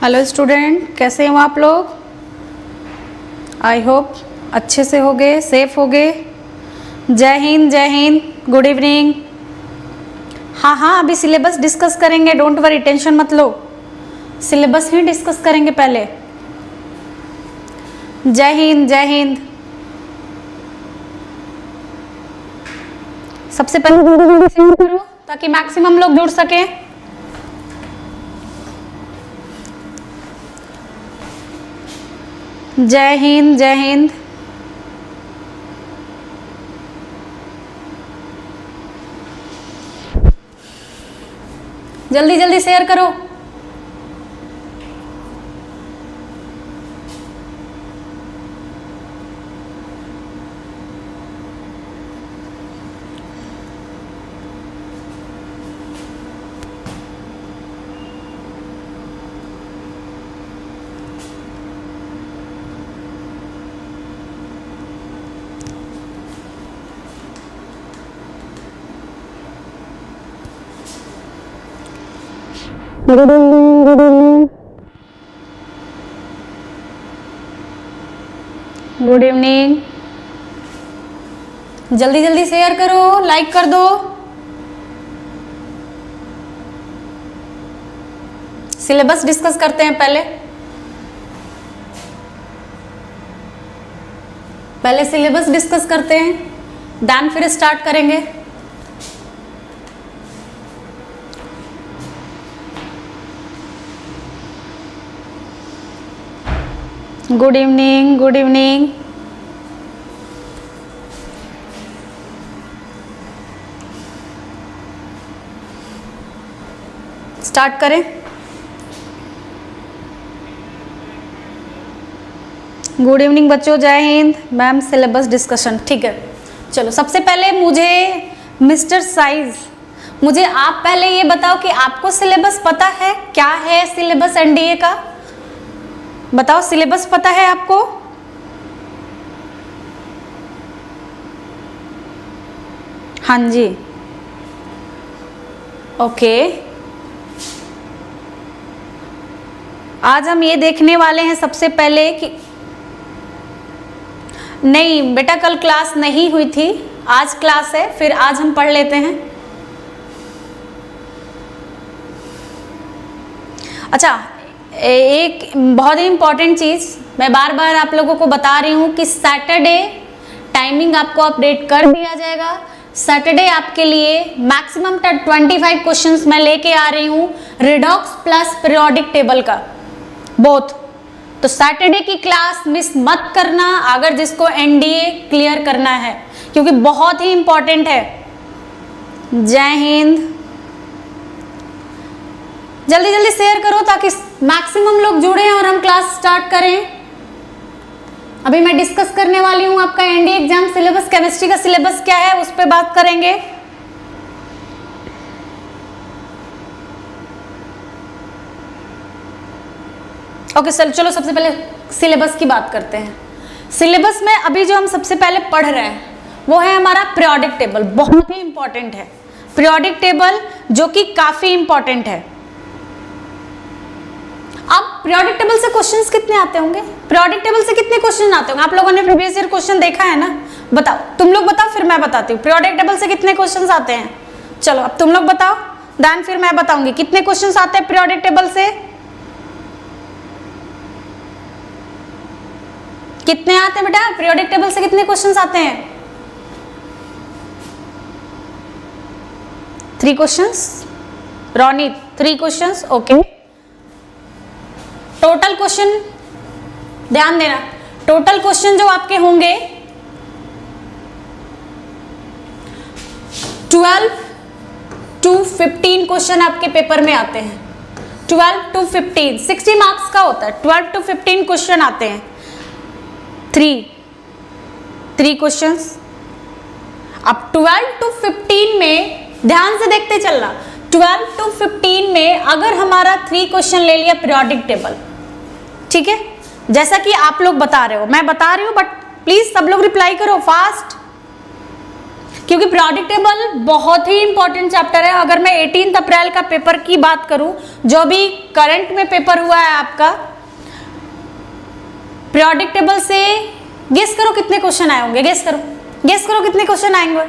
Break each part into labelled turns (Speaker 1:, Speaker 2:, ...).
Speaker 1: Hello student, कैसे हो आप लोग? आई होप अच्छे से होगे, सेफ होगे। जय हिंद, जय हिंद, गुड इवनिंग। हाँ, अभी सिलेबस डिस्कस करेंगे, डोंट वरी, टेंशन मत लो। सिलेबस ही डिस्कस करेंगे पहले। जय हिंद, जय हिंद। सबसे पहले जल्दी शेयर करो ताकि मैक्सिमम लोग जुड़ सके। जय हिंद, जय हिंद। जल्दी जल्दी शेयर करो। Good evening, good evening, good evening. जल्दी जल्दी शेयर करो, लाइक कर दो। सिलेबस डिस्कस करते हैं पहले सिलेबस डिस्कस करते हैं, देन फिर स्टार्ट करेंगे। Good evening, good evening. Start करें। गुड इवनिंग बच्चों, जय हिंद। मैम सिलेबस डिस्कशन, ठीक है। चलो सबसे पहले मुझे मिस्टर साइज, मुझे आप पहले ये बताओ कि आपको सिलेबस पता है? क्या है सिलेबस एनडीए का? बताओ, सिलेबस पता है आपको? हाँ जी, ओके। आज हम ये देखने वाले हैं सबसे पहले कि नहीं बेटा, कल क्लास नहीं हुई थी, आज क्लास है, फिर आज हम पढ़ लेते हैं। अच्छा, एक बहुत ही इम्पॉर्टेंट चीज़ मैं बार बार आप लोगों को बता रही हूँ कि सैटरडे टाइमिंग आपको अपडेट कर दिया जाएगा। सैटरडे आपके लिए मैक्सिमम 25 क्वेश्चंस मैं लेके आ रही हूँ, रिडॉक्स प्लस पीरियोडिक टेबल का बोथ। तो सैटरडे की क्लास मिस मत करना अगर जिसको एनडीए क्लियर करना है, क्योंकि बहुत ही इंपॉर्टेंट है। जय हिंद। जल्दी जल्दी शेयर करो ताकि मैक्सिमम लोग जुड़े और हम क्लास स्टार्ट करें। अभी मैं डिस्कस करने वाली हूं आपका एनडीए एग्जाम सिलेबस, केमिस्ट्री का सिलेबस क्या है उस पर बात करेंगे। ओके चलो सबसे पहले सिलेबस की बात करते हैं। सिलेबस में अभी जो हम सबसे पहले पढ़ रहे हैं वो है हमारा पीरियोडिक टेबल, बहुत ही इंपॉर्टेंट है पीरियोडिक टेबल, जो कि काफी इंपॉर्टेंट है। अब पीरियोडिक टेबल से क्वेश्चंस कितने आते होंगे? पीरियोडिक टेबल से कितने क्वेश्चन आते होंगे? आप लोगों ने प्रीवियस ईयर क्वेश्चन देखा है ना? बताओ, तुम लोग बताओ फिर मैं बताती हूँ पीरियोडिक टेबल से कितने क्वेश्चंस आते हैं। चलो अब तुम लोग बताओ, देन फिर मैं बताऊंगी कितने क्वेश्चंस आते हैं पीरियोडिक टेबल से। कितने आते हैं बेटा पीरियोडिक टेबल से, कितने क्वेश्चंस आते हैं? 3 क्वेश्चंस। रोनी 3 क्वेश्चंस, ओके। टोटल क्वेश्चन ध्यान देना, टोटल क्वेश्चन जो आपके होंगे 12 to 15 क्वेश्चन आपके पेपर में आते हैं। 12 to 15 60 मार्क्स का होता है। 12 to 15 क्वेश्चन आते हैं। 3 क्वेश्चंस। अब 12 to 15 में ध्यान से देखते चलना, 12 to 15 में अगर हमारा 3 क्वेश्चन ले लिया पीरियोडिक टेबल, ठीक है, जैसा कि आप लोग बता रहे हो, मैं बता रही हूं, बट प्लीज सब लोग रिप्लाई करो फास्ट, क्योंकि पीरियोडिक टेबल बहुत ही इंपॉर्टेंट चैप्टर है। अगर मैं 18 अप्रैल का पेपर की बात करूं, जो भी करंट में पेपर हुआ है आपका, पीरियोडिक टेबल से गेस करो कितने क्वेश्चन आए होंगे, गेस करो कितने क्वेश्चन आएंगे।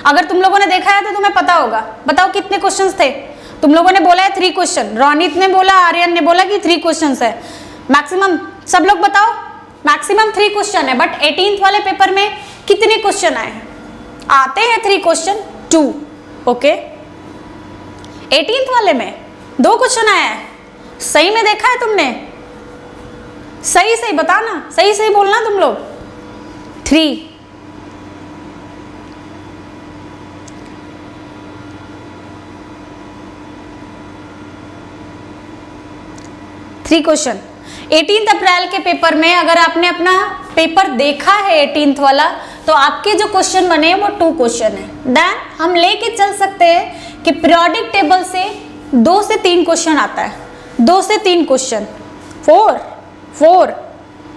Speaker 1: अगर तुम लोगों ने देखा है तो तुम्हें पता होगा। बताओ कितने क्वेश्चंस थे? तुम लोगों ने बोला है 3 क्वेश्चन, रोनित ने बोला, आर्यन ने बोला कि 3 क्वेश्चंस है मैक्सिमम। सब लोग बताओ, मैक्सिमम 3 क्वेश्चन है, बट 18th वाले पेपर में कितने क्वेश्चन आए हैं? आते हैं 3 क्वेश्चन, 2, ओके। 18th वाले में 2 क्वेश्चन आया है। सही में देखा है तुमने? सही बताना, सही बोलना तुम लोग। 3 क्वेश्चन 18 अप्रैल के पेपर में। अगर आपने अपना पेपर देखा है 18th वाला, तो आपके जो क्वेश्चन बने वो 2 क्वेश्चन है। देन हम लेके चल सकते हैं कि पीरियोडिक टेबल से 2 से 3 क्वेश्चन आता है, 2 से 3 क्वेश्चन, 4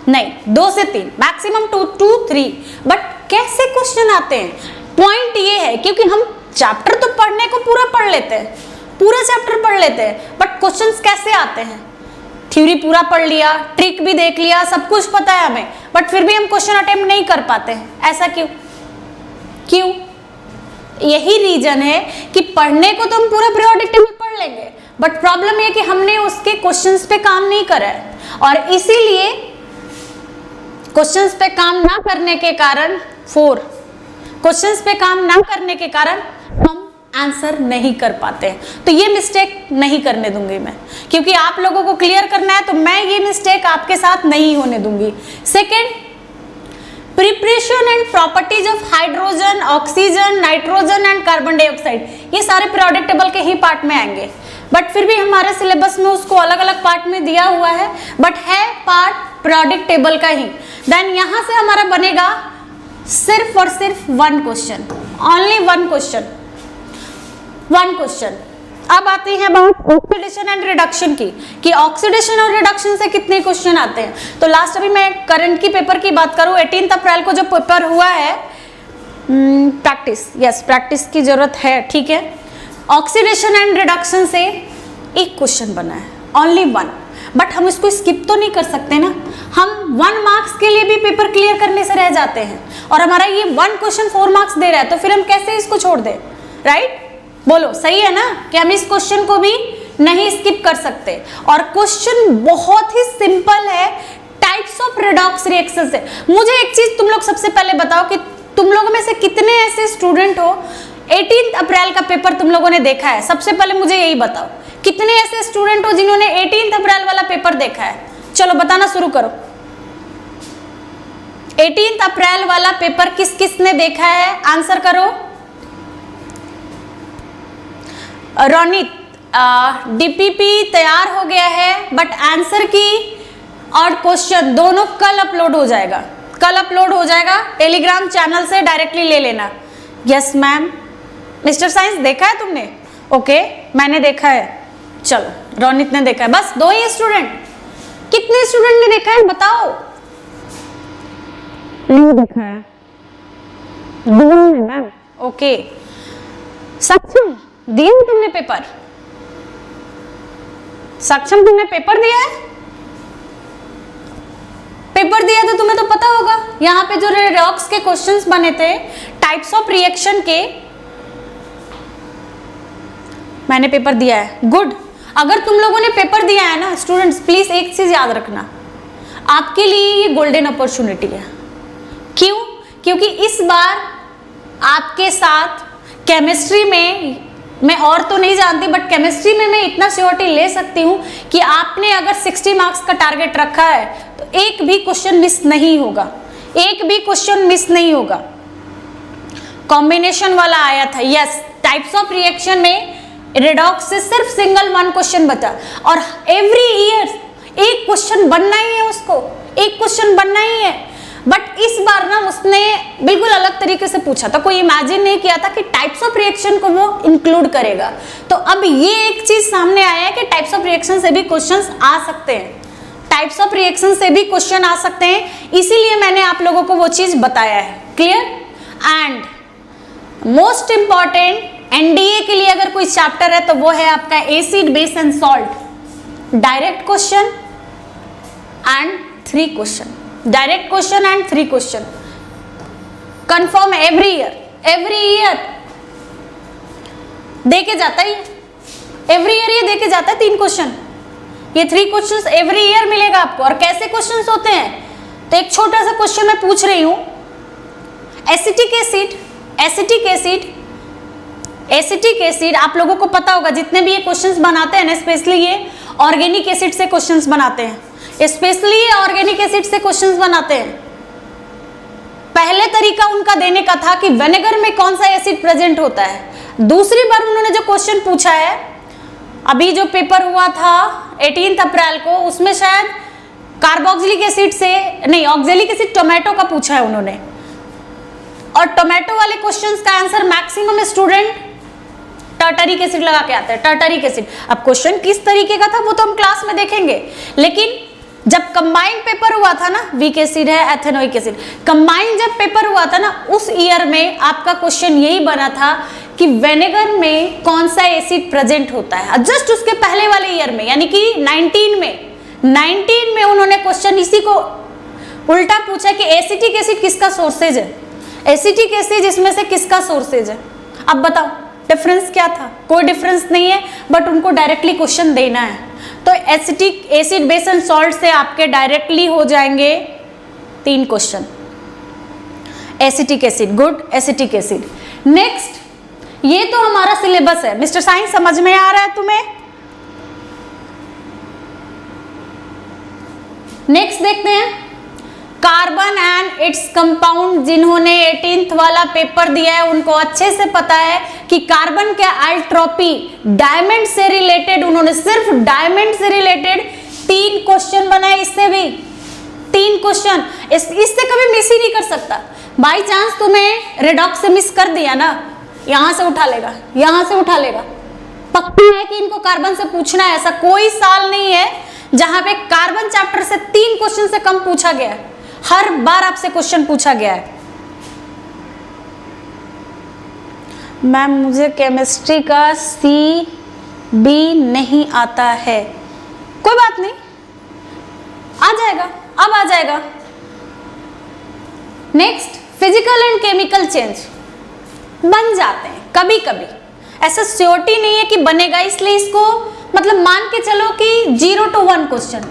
Speaker 1: नहीं, 2 से 3 मैक्सिमम 2 3। बट कैसे क्वेश्चन आते हैं? पॉइंट ये है क्योंकि हम चैप्टर तो पढ़ने को पूरा पढ़ लेते हैं, पूरा चैप्टर पढ़ लेते हैं, बट क्वेश्चंस कैसे आते हैं? थ्योरी पूरा पढ़ लिया, ट्रिक भी देख लिया, सब कुछ पता है हमें, बट फिर भी हम क्वेश्चन अटेम्प्ट नहीं कर पाते हैं। ऐसा क्यों? यही रीजन है कि पढ़ने को तो हम पूरा पीरियोडिक टेबल पढ़ लेंगे, बट प्रॉब्लम ये कि हमने उसके क्वेश्चंस पे काम नहीं करा है, और इसीलिए क्वेश्चंस पे काम ना करने के कारण 4 क्वेश्चंस पे काम ना करने के कारण हम आंसर नहीं कर पाते हैं। तो ये मिस्टेक नहीं करने दूंगी मैं, क्योंकि आप लोगों को क्लियर करना है, तो मैं ये मिस्टेक आपके साथ नहीं होने दूंगी। Second, preparation and properties of hydrogen, oxygen, nitrogen and carbon dioxide, ये सारे पीरियोडिक टेबल के ही पार्ट में आएंगे, बट फिर भी हमारे सिलेबस में उसको अलग अलग पार्ट में दिया हुआ है, बट है पार्ट पीरियोडिक टेबल का ही। देन यहां से हमारा बनेगा सिर्फ और सिर्फ 1 क्वेश्चन, ओनली 1 क्वेश्चन। अब आती है बात ऑक्सीडेशन एंड रिडक्शन की, कि ऑक्सीडेशन और रिडक्शन से कितने क्वेश्चन आते हैं। तो लास्ट अभी मैं करंट की पेपर की बात करूं, 18 अप्रैल को जो पेपर हुआ है, प्रैक्टिस की जरूरत है, ठीक है। ऑक्सीडेशन एंड रिडक्शन से 1 क्वेश्चन बना है, ओनली 1, बट हम इसको स्किप तो नहीं कर सकते ना। हम 1 मार्क्स के लिए भी पेपर क्लियर करने से रह जाते हैं, और हमारा ये 1 क्वेश्चन 4 मार्क्स दे रहा है, तो फिर हम कैसे इसको छोड़ दें? राइट? बोलो, सही है ना कि हम इस क्वेश्चन को भी नहीं स्किप कर सकते। और क्वेश्चन बहुत ही सिंपल है, टाइप्स ऑफ रेडॉक्स रिएक्शन से। मुझे एक चीज तुम लोग सबसे पहले बताओ कि तुम लोगों में से कितने ऐसे स्टूडेंट हो 18 अप्रैल का पेपर तुम लोगों ने देखा है? सबसे पहले मुझे यही बताओ, कितने ऐसे स्टूडेंट हो जिन्होंने 18 अप्रैल वाला पेपर देखा है? चलो बताना शुरू करो। 18 अप्रैल वाला पेपर किस किस ने देखा है? आंसर करो। रोनित, डीपीपी तैयार हो गया है, बट आंसर की और क्वेश्चन दोनों कल अपलोड हो जाएगा, टेलीग्राम चैनल से डायरेक्टली ले लेना। Yes ma'am. मिस्टर साइंस देखा है तुमने? ओके, मैंने देखा है। चलो, रोनित ने देखा है, बस 2 ही स्टूडेंट। कितने स्टूडेंट ने देखा है बताओ? नहीं देखा है, 2 है मैम। ओके, सक्षम दिया तुमने पेपर? सक्षम तुमने पेपर दिया है? पेपर दिया तो तुम्हें तो पता होगा, यहाँ पे जो रेडॉक्स के क्वेश्चंस बने थे टाइप्स ऑफ रिएक्शन के, मैंने पेपर दिया है। गुड। अगर तुम लोगों ने पेपर दिया है ना स्टूडेंट्स, प्लीज एक चीज याद रखना, आपके लिए ये गोल्डन अपॉर्चुनिटी है। क्यों? क्योंकि इस बार आपके साथ केमिस्ट्री में, मैं और तो नहीं जानती, बट केमिस्ट्री में मैं इतना श्योरिटी ले सकती हूं कि आपने अगर 60 मार्क्स का टारगेट रखा है तो एक भी क्वेश्चन मिस नहीं होगा, कॉम्बिनेशन वाला आया था। यस, टाइप्स ऑफ रिएक्शन में रेडॉक्स से सिर्फ सिंगल 1 क्वेश्चन बचा, और एवरी ईयर एक क्वेश्चन बनना ही है, उसको एक क्वेश्चन बनना ही है। बट इस बार ना उसने बिल्कुल अलग तरीके से पूछा था, कोई इमेजिन नहीं किया था कि टाइप्स ऑफ रिएक्शन को वो इंक्लूड करेगा। तो अब ये एक चीज सामने आया है कि टाइप्स ऑफ रिएक्शन से भी क्वेश्चंस आ सकते हैं, इसीलिए मैंने आप लोगों को वो चीज बताया है। Clear? And most important NDA के लिए अगर कोई चैप्टर है तो वो है आपका acid base and salt, direct question and 3 question, direct question and 3 question, confirm every year देके जाता है, एवरी ईयर ये देके जाता है 3 क्वेश्चन, ये 3 क्वेश्चंस एवरी ईयर मिलेगा आपको। और कैसे क्वेश्चंस होते हैं, तो एक छोटा सा क्वेश्चन मैं पूछ रही हूं, एसिटिक एसिड आप लोगों को पता होगा, जितने भी ये क्वेश्चंस बनाते हैं ना, स्पेशली ये ऑर्गेनिक एसिड से क्वेश्चंस बनाते हैं, स्पेशली ये ऑर्गेनिक एसिड से क्वेश्चंस बनाते हैं। पहले तरीका उनका देने का था कि विनेगर में कौन सा एसिड प्रेजेंट होता है, दूसरी बार उन्होंने जो क्वेश्चन पूछा है, अभी जो पेपर हुआ था 18 अप्रैल को, उसमें शायद कार्बोक्सिलिक एसिड से नहीं, ऑक्जेलिक एसिड टोमेटो का पूछा है उन्होंने, और टोमेटो वाले क्वेश्चंस का answer maximum student tartaric acid लगा के आते हैं, टार्टरिक एसिड। अब क्वेश्चन किस तरीके का था वो तो हम क्लास में देखेंगे, लेकिन जब कंबाइंड पेपर हुआ था ना, वीक एसिड है, एथेनोइक एसिड, कंबाइंड जब पेपर हुआ था ना, उस ईयर में आपका क्वेश्चन यही बना था कि विनेगर में कौन सा एसिड प्रेजेंट होता है। जस्ट उसके पहले वाले ईयर में, यानी कि 19 में उन्होंने क्वेश्चन इसी को उल्टा पूछा कि एसिटिक एसिड किसका सोर्सेज है, एसिटिक एसिड इसमें से किसका सोर्सेज है। अब बताओ डिफरेंस क्या था, कोई डिफरेंस नहीं है, बट उनको डायरेक्टली क्वेश्चन देना है। तो acetic acid base and salt से आपके डायरेक्टली हो जाएंगे 3 question. Acetic acid, good, acetic acid. Next, ये तो हमारा सिलेबस है। मिस्टर साइंस समझ में आ रहा है तुम्हें? नेक्स्ट देखते हैं कार्बन एंड इट्स कंपाउंड। जिन्होंने 18th वाला पेपर दिया है उनको अच्छे से पता है कि कार्बन के आइट्रोपी डायमंड से रिलेटेड, उन्होंने सिर्फ डायमंड से रिलेटेड 3 क्वेश्चन बनाए। इससे भी 3 क्वेश्चन, इससे कभी मिस ही नहीं कर सकता। बाई चांस तुम्हें रेडॉक्स से मिस कर दिया ना, यहां से उठा लेगा, यहां से उठा लेगा। पक्का है कि इनको कार्बन से पूछना है। ऐसा कोई साल नहीं है जहां पे कार्बन चैप्टर से 3 क्वेश्चन से कम पूछा गया है। हर बार आपसे क्वेश्चन पूछा गया है। मैम मुझे केमिस्ट्री का CB नहीं आता है, कोई बात नहीं, आ जाएगा, अब आ जाएगा। Next, physical and chemical change बन जाते हैं कभी कभी, ऐसा श्योरिटी नहीं है कि बनेगा, इसलिए इसको मतलब मान के चलो कि 0 to 1 क्वेश्चन,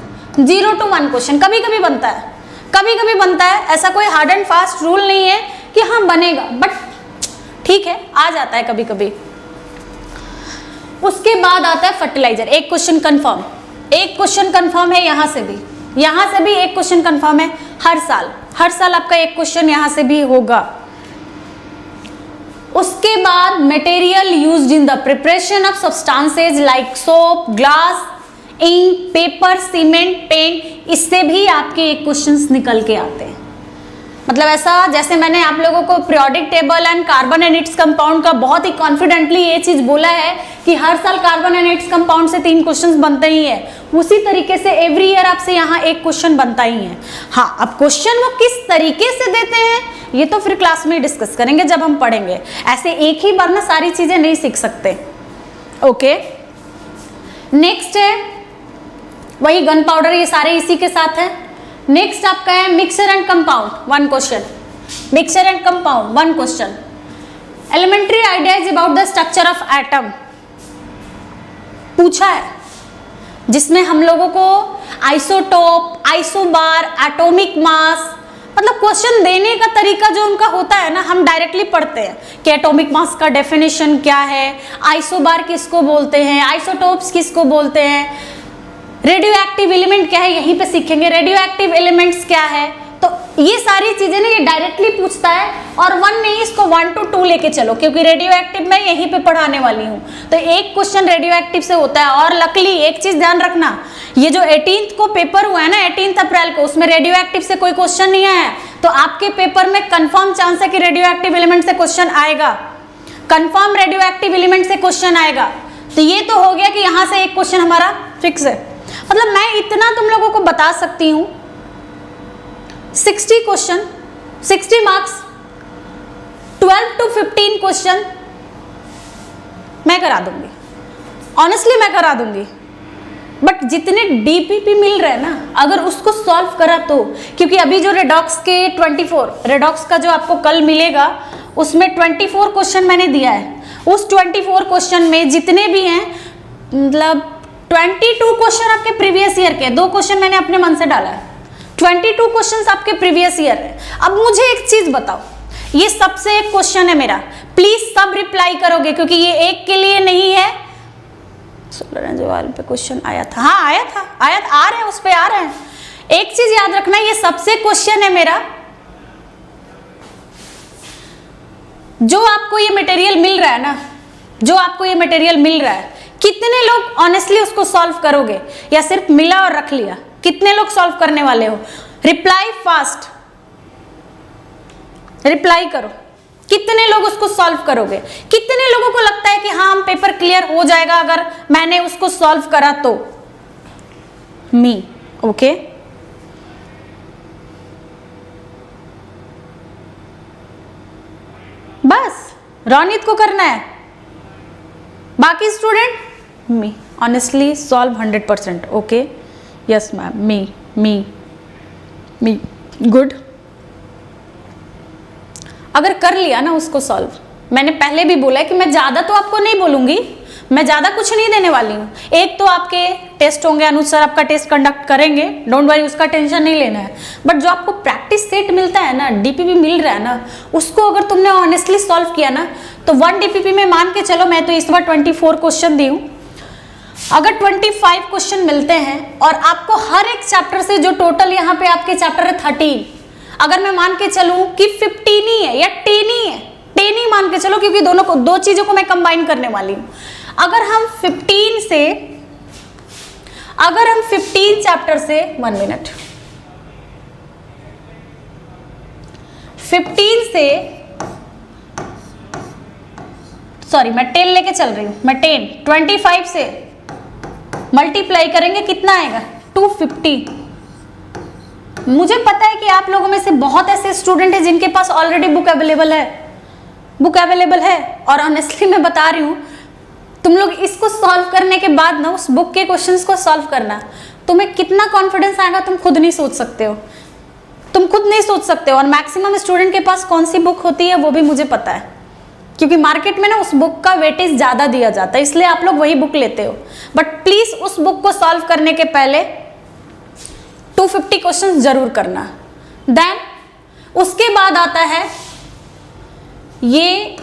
Speaker 1: 0 to 1 क्वेश्चन कभी कभी बनता है, कभी कभी बनता है। ऐसा कोई हार्ड एंड फास्ट रूल नहीं है कि हाँ बनेगा, बट ठीक है, आ जाता है कभी कभी। उसके बाद आता है fertiliser. 1 question confirm, 1 question confirm है, यहां से भी 1 क्वेश्चन कंफर्म है। हर साल आपका 1 क्वेश्चन यहां से भी होगा। उसके बाद material used in the preparation of substances like soap, glass, ink, paper, cement, paint, इससे भी आपके 1 क्वेश्चंस निकल के आते हैं। मतलब ऐसा, जैसे मैंने आप लोगों को periodic table and carbon and its compound का बहुत ही कॉन्फिडेंटली ये चीज बोला है कि हर साल कार्बन एंड इट्स कंपाउंड से 3 क्वेश्चंस बनते ही है, उसी तरीके से एवरी ईयर आपसे यहाँ 1 क्वेश्चन बनता ही है। हाँ, अब क्वेश्चन वो किस तरीके से देते हैं ये तो फिर क्लास में डिस्कस करेंगे जब हम पढ़ेंगे। ऐसे एक ही बार में सारी चीजें नहीं सीख सकते। ओके, नेक्स्ट है वही गन पाउडर, ये सारे इसी के साथ है। नेक्स्ट आपका है mixture and compound, 1 question. Mixture and compound 1 question. Elementary ideas about the structure of atom पूछा है, जिसमें हम लोगों को आइसोटोप, आइसोबार, एटॉमिक मास, मतलब क्वेश्चन देने का तरीका जो उनका होता है ना, हम डायरेक्टली पढ़ते हैं कि एटॉमिक मास का डेफिनेशन क्या है, आइसोबार किसको बोलते हैं, आइसोटोप्स किसको बोलते हैं, रेडियो एक्टिव एलिमेंट क्या है, यहीं पे सीखेंगे रेडियो एक्टिव एलिमेंट्स क्या है। तो ये सारी चीजें ना ये डायरेक्टली पूछता है, और 1 नहीं, इसको 1 to 2 लेके चलो, क्योंकि रेडियो एक्टिव मैं यहीं पे पढ़ाने वाली हूँ। तो 1 क्वेश्चन रेडियो एक्टिव से होता है। और लकली एक चीज ध्यान रखना, ये जो 18th को पेपर हुआ है ना, 18 अप्रैल को, उसमें रेडियो एक्टिव से कोई क्वेश्चन नहीं आया है। तो आपके पेपर में कंफर्म चांस है कि रेडियो एक्टिव एलिमेंट से क्वेश्चन आएगा, कंफर्म रेडियो एक्टिव एलिमेंट से क्वेश्चन आएगा। तो ये तो हो गया कि यहाँ से 1 क्वेश्चन हमारा फिक्स है। मतलब मैं इतना तुम लोगों को बता सकती हूँ, 60 क्वेश्चन, 60 मार्क्स 12 to 15 क्वेश्चन मैं करा दूंगी, ऑनेस्टली मैं करा दूंगी। बट जितने डीपीपी मिल रहे हैं ना, अगर उसको सॉल्व करा तो, क्योंकि अभी जो रेडॉक्स के 24 रेडॉक्स का जो आपको कल मिलेगा उसमें 24 क्वेश्चन मैंने दिया है। उस 24 क्वेश्चन में जितने भी हैं, मतलब 22 क्वेश्चन आपके प्रीवियस ईयर के, 2 क्वेश्चन मैंने अपने मन से डाला है, 22 क्वेश्चन आपके प्रीवियस ईयर है। अब मुझे एक चीज बताओ, ये सबसे एक क्वेश्चन है मेरा, प्लीज सब रिप्लाई करोगे क्योंकि ये एक के लिए नहीं है। सोलर जवाल पे क्वेश्चन आया था, हाँ आया था, आ रहे हैं, उस पे आ रहे हैं। एक चीज याद रखना, ये सबसे क्वेश्चन है मेरा। जो आपको ये मटेरियल मिल रहा है ना, जो आपको ये मटेरियल मिल रहा है, कितने लोग ऑनेस्टली उसको सॉल्व करोगे, या सिर्फ मिला और रख लिया? कितने लोग सॉल्व करने वाले हो? रिप्लाई फास्ट, रिप्लाई करो। कितने लोग उसको सॉल्व करोगे? कितने लोगों को लगता है कि हाँ हम पेपर क्लियर हो जाएगा अगर मैंने उसको सॉल्व करा तो? मी, ओके। बस रोनित को करना है, बाकी स्टूडेंट मी honestly solve 100%, okay. Yes ma'am, मी गुड। अगर कर लिया ना उसको सॉल्व, मैंने पहले भी बोला है कि मैं ज़्यादा तो आपको नहीं बोलूँगी, मैं ज़्यादा कुछ नहीं देने वाली हूँ। एक तो आपके टेस्ट होंगे, अनुज सर आपका टेस्ट कंडक्ट करेंगे, डोंट वरी, उसका टेंशन नहीं लेना है। बट जो आपको प्रैक्टिस सेट मिलता है ना, डीपीपी मिल रहा है ना, उसको अगर तुमने ऑनेस्टली सॉल्व किया ना, तो 1 डीपीपी में मान के चलो, मैं तो इस बार 24 क्वेश्चन दी हूँ, अगर 25 क्वेश्चन मिलते हैं और आपको हर एक चैप्टर से, जो टोटल यहाँ पे आपके चैप्टर है 13, अगर मैं मान के चलूं कि 15 ही है या 10 ही है, 10 ही मान के चलो, क्योंकि दोनों को, दो चीजों को मैं कंबाइन करने वाली हूं। अगर हम 15 चैप्टर से 1 मिनट 15 से, सॉरी मैं 10 लेके चल रही हूं, मैं 25 से मल्टीप्लाई करेंगे, कितना आएगा? 250। मुझे पता है कि आप लोगों में से बहुत ऐसे स्टूडेंट हैं जिनके पास ऑलरेडी बुक अवेलेबल है, और ऑनेस्टली मैं बता रही हूँ, तुम लोग इसको सॉल्व करने के बाद ना, उस बुक के क्वेश्चंस को सॉल्व करना, तुम्हें कितना कॉन्फिडेंस आएगा तुम खुद नहीं सोच सकते हो, और मैक्सिमम स्टूडेंट के पास कौन सी बुक होती है वो भी मुझे पता है, क्योंकि मार्केट में ना उस बुक का वेटेज ज़्यादा दिया जाता है, इसलिए आप लोग वही बुक लेते हो। बट प्लीज़ उस बुक को सॉल्व करने के पहले 250 क्वेश्चन जरूर करना। देन उसके बाद आता है ये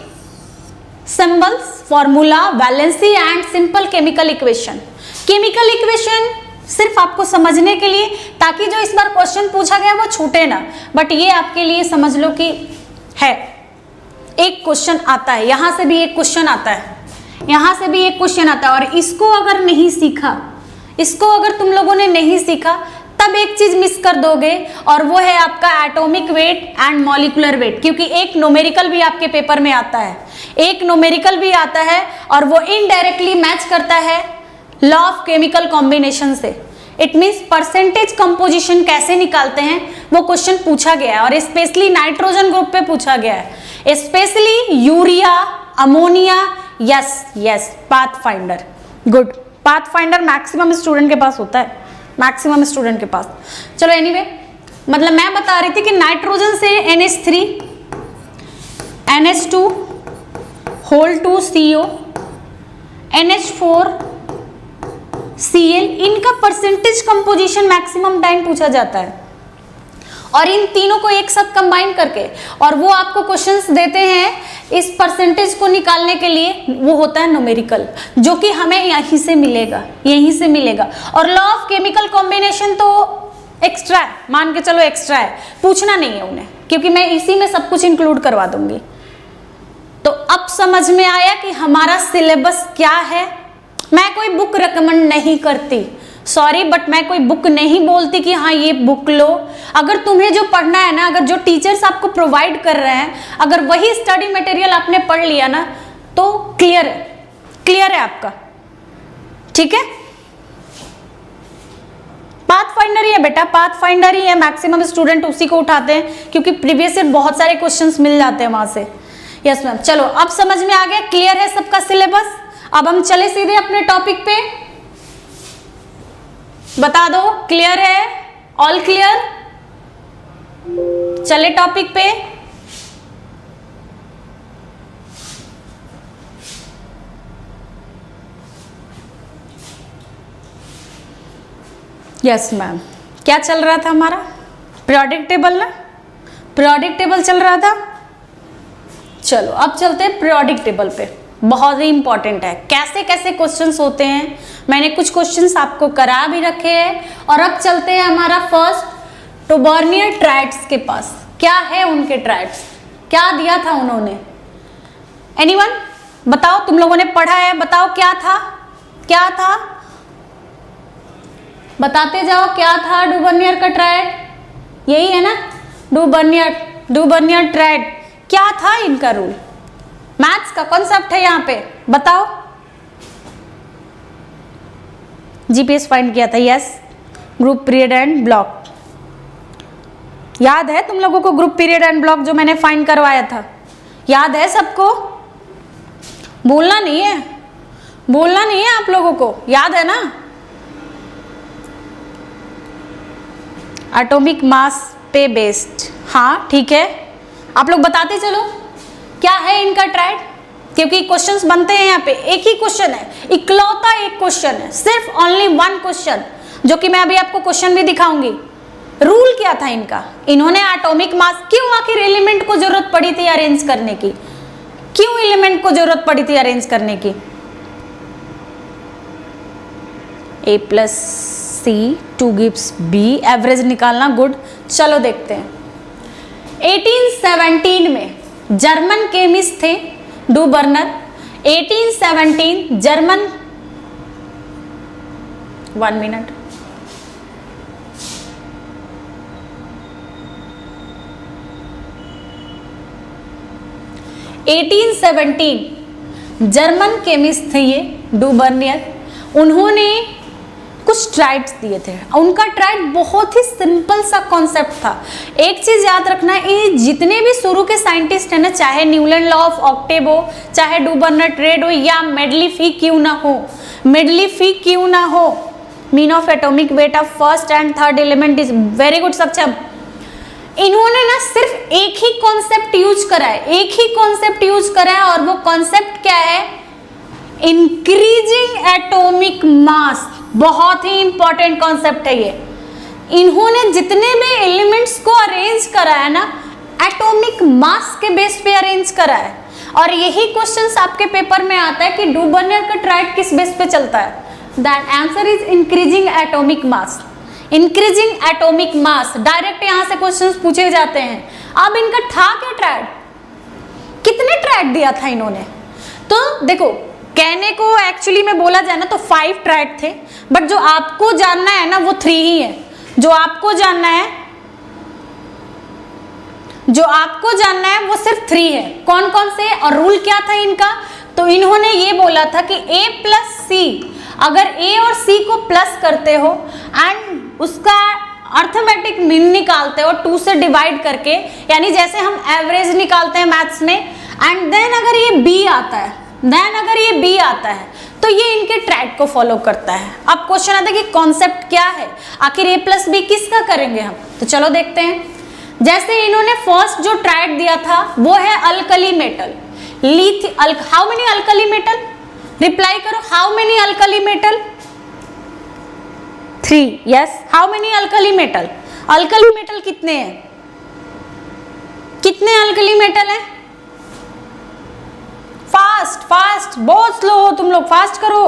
Speaker 1: symbols, formula, valency and simple chemical equation. Chemical equation सिर्फ आपको समझने के लिए, ताकि जो इस बार क्वेश्चन पूछा गया वो छूटे ना, बट ये आपके लिए समझ लो कि है, एक क्वेश्चन आता है, यहां से भी एक क्वेश्चन आता है, यहां से भी एक क्वेश्चन आता है, और इसको अगर नहीं सीखा, इसको अगर तुम लोगों ने नहीं सीखा, तब एक चीज मिस कर दोगे, और वो है आपका atomic weight and molecular weight, क्योंकि एक न्यूमेरिकल भी आपके पेपर में आता है, और वो इनडायरेक्टली मैच करता है लॉ ऑफ केमिकल कॉम्बिनेशन से। इट मीन्स परसेंटेज कंपोजिशन कैसे निकालते हैं वो क्वेश्चन पूछा गया है, और स्पेशली नाइट्रोजन ग्रुप पे पूछा गया है, specially urea, ammonia. Yes pathfinder, good. Pathfinder maximum student के पास होता है, मैक्सिमम स्टूडेंट के पास। चलो एनीवे, मतलब मैं बता रही थी कि नाइट्रोजन से NH3, NH2 whole 2 CO, NH4 Cl, इनका परसेंटेज कंपोजिशन मैक्सिमम टाइम पूछा जाता है, और इन तीनों को एक साथ कंबाइन करके, और वो आपको क्वेश्चंस देते हैं इस परसेंटेज को निकालने के लिए, वो होता है न्यूमेरिकल, जो कि हमें यहीं से मिलेगा। और लॉ ऑफ केमिकल कॉम्बिनेशन तो एक्स्ट्रा है, मान के चलो एक्स्ट्रा है, पूछना नहीं है उन्हें, क्योंकि मैं इसी में सब कुछ इंक्लूड करवा दूंगी। तो अब समझ में आया कि हमारा सिलेबस क्या है। मैं कोई बुक रिकमेंड नहीं करती, सॉरी, बट मैं कोई बुक नहीं बोलती कि हाँ ये बुक लो। अगर तुम्हें जो पढ़ना है ना, अगर जो टीचर्स आपको प्रोवाइड कर रहे हैं, अगर वही स्टडी मटेरियल आपने पढ़ लिया ना, तो क्लियर है आपका, ठीक है। पाथफाइंडर ही है बेटा, पाथफाइंडर ही है, मैक्सिमम स्टूडेंट उसी को उठाते हैं, क्योंकि प्रीवियस ईयर बहुत सारे क्वेश्चंस मिल जाते हैं वहां से। Yes ma'am. चलो अब समझ में आ गया, क्लियर है सबका सिलेबस। अब हम चले सीधे अपने टॉपिक पे, बता दो क्लियर है, ऑल क्लियर। चले टॉपिक पे। Yes ma'am. क्या चल रहा था हमारा? पीरियोडिक टेबल ना, पीरियोडिक टेबल चल रहा था। चलो अब चलते हैं पीरियोडिक टेबल पे, बहुत ही इंपॉर्टेंट है। कैसे कैसे क्वेश्चंस होते हैं, मैंने कुछ क्वेश्चंस आपको करा भी रखे हैं। और अब चलते हैं हमारा फर्स्ट टोबर्नियर ट्राइड्स के पास। क्या है उनके ट्राइड्स, क्या दिया था उन्होंने? एनीवन बताओ, तुम लोगों ने पढ़ा है, बताओ क्या था, क्या था, बताते जाओ क्या था डुबर्नियर का ट्राइड। यही है ना डुबर्नियर ट्राइड। क्या था इनका रूल? मैथ्स का कॉन्सेप्ट है यहाँ पे, बताओ। जीपीएस फाइंड किया था, yes. Group period and block, याद है तुम लोगों को? ग्रुप पीरियड एंड ब्लॉक जो मैंने फाइंड करवाया था, याद है सबको? बोलना नहीं है, बोलना नहीं है आप लोगों को, याद है ना? एटॉमिक मास पे बेस्ड, हाँ ठीक है। आप लोग बताते चलो क्या है इनका ट्राइड, क्योंकि क्वेश्चंस बनते हैं यहाँ पे। एक ही क्वेश्चन है, इकलौता एक क्वेश्चन है, सिर्फ ओनली वन क्वेश्चन, जो कि मैं अभी आपको क्वेश्चन भी दिखाऊंगी। रूल क्या था इनका? इन्होंने एटॉमिक मास, क्यों आखिर एलिमेंट को जरूरत पड़ी थी अरेंज करने की? क्यों एलिमेंट को जरूरत पड़ी थी अरेंज करने की? A plus C 2 gives B, average निकालना, गुड। चलो देखते हैं। 1817 में जर्मन केमिस्ट थे Dobereiner. 1817 German, 1 minute, German chemist थे ये डुबर्नियर। उन्होंने कुछ ट्राइड्स दिए थे। उनका ट्राइड बहुत ही सिंपल सा कॉन्सेप्ट था। एक चीज याद रखना, ये जितने भी शुरू के साइंटिस्ट हैं ना, चाहे न्यूलैंड लॉ ऑफ ऑक्टेव हो, चाहे डुबर्नर ट्रेड हो, या मेडलीफी क्यों ना हो, मेडलीफी क्यों ना हो, mean of atomic weight of first and third element is very good सक्षम। इन्होंने ना सिर्फ एक ही कॉन्सेप्ट यूज करा है, एक ही कॉन्सेप्ट यूज करा है, और वो कॉन्सेप्ट क्या है? Increasing atomic mass. बहुत ही इंपॉर्टेंट कॉन्सेप्ट है ये। इन्होंने जितने भी एलिमेंट्स को अरेंज करा है ना, एटॉमिक मास के बेस पे अरेंज करा है। और यही क्वेश्चंस आपके पेपर में आता है कि डुबर्नियर का ट्राइड किस बेस पे चलता है? That answer is increasing atomic mass. Increasing atomic mass, direct यहां से क्वेश्चंस पूछे जाते हैं। अब इनका था क्या ट्राइड? कितने ट्राइड दिया था इन्होंने? तो देखो, कहने को एक्चुअली में बोला जाए ना तो 5 ट्राइड थे, बट जो आपको जानना है ना वो 3 ही है। जो आपको जानना है, जो आपको जानना है वो सिर्फ 3 है। कौन कौन से? और रूल क्या था इनका? तो इन्होंने ये बोला था कि A प्लस सी, अगर A और C को प्लस करते हो एंड उसका अर्थमेटिक मीन निकालते हो 2 से डिवाइड करके, यानी जैसे हम एवरेज निकालते हैं मैथ्स में, एंड देन अगर ये B आता है, तो ये इनके ट्रैक को फॉलो करता है। अब क्वेश्चन आता है कि कॉन्सेप्ट क्या है, आखिर A प्लस बी किसका करेंगे हम? तो चलो देखते हैं। जैसे इन्होंने फर्स्ट जो ट्राइड दिया था वो है alkali metal, how many alkali metal? Reply करो, how many alkali metal? 3, yes. How many alkali metal? Alkali metal कितने हैं? कितने अल्कली मेटल हैं? फास्ट फास्ट, बहुत स्लो हो तुम लोग, फास्ट करो।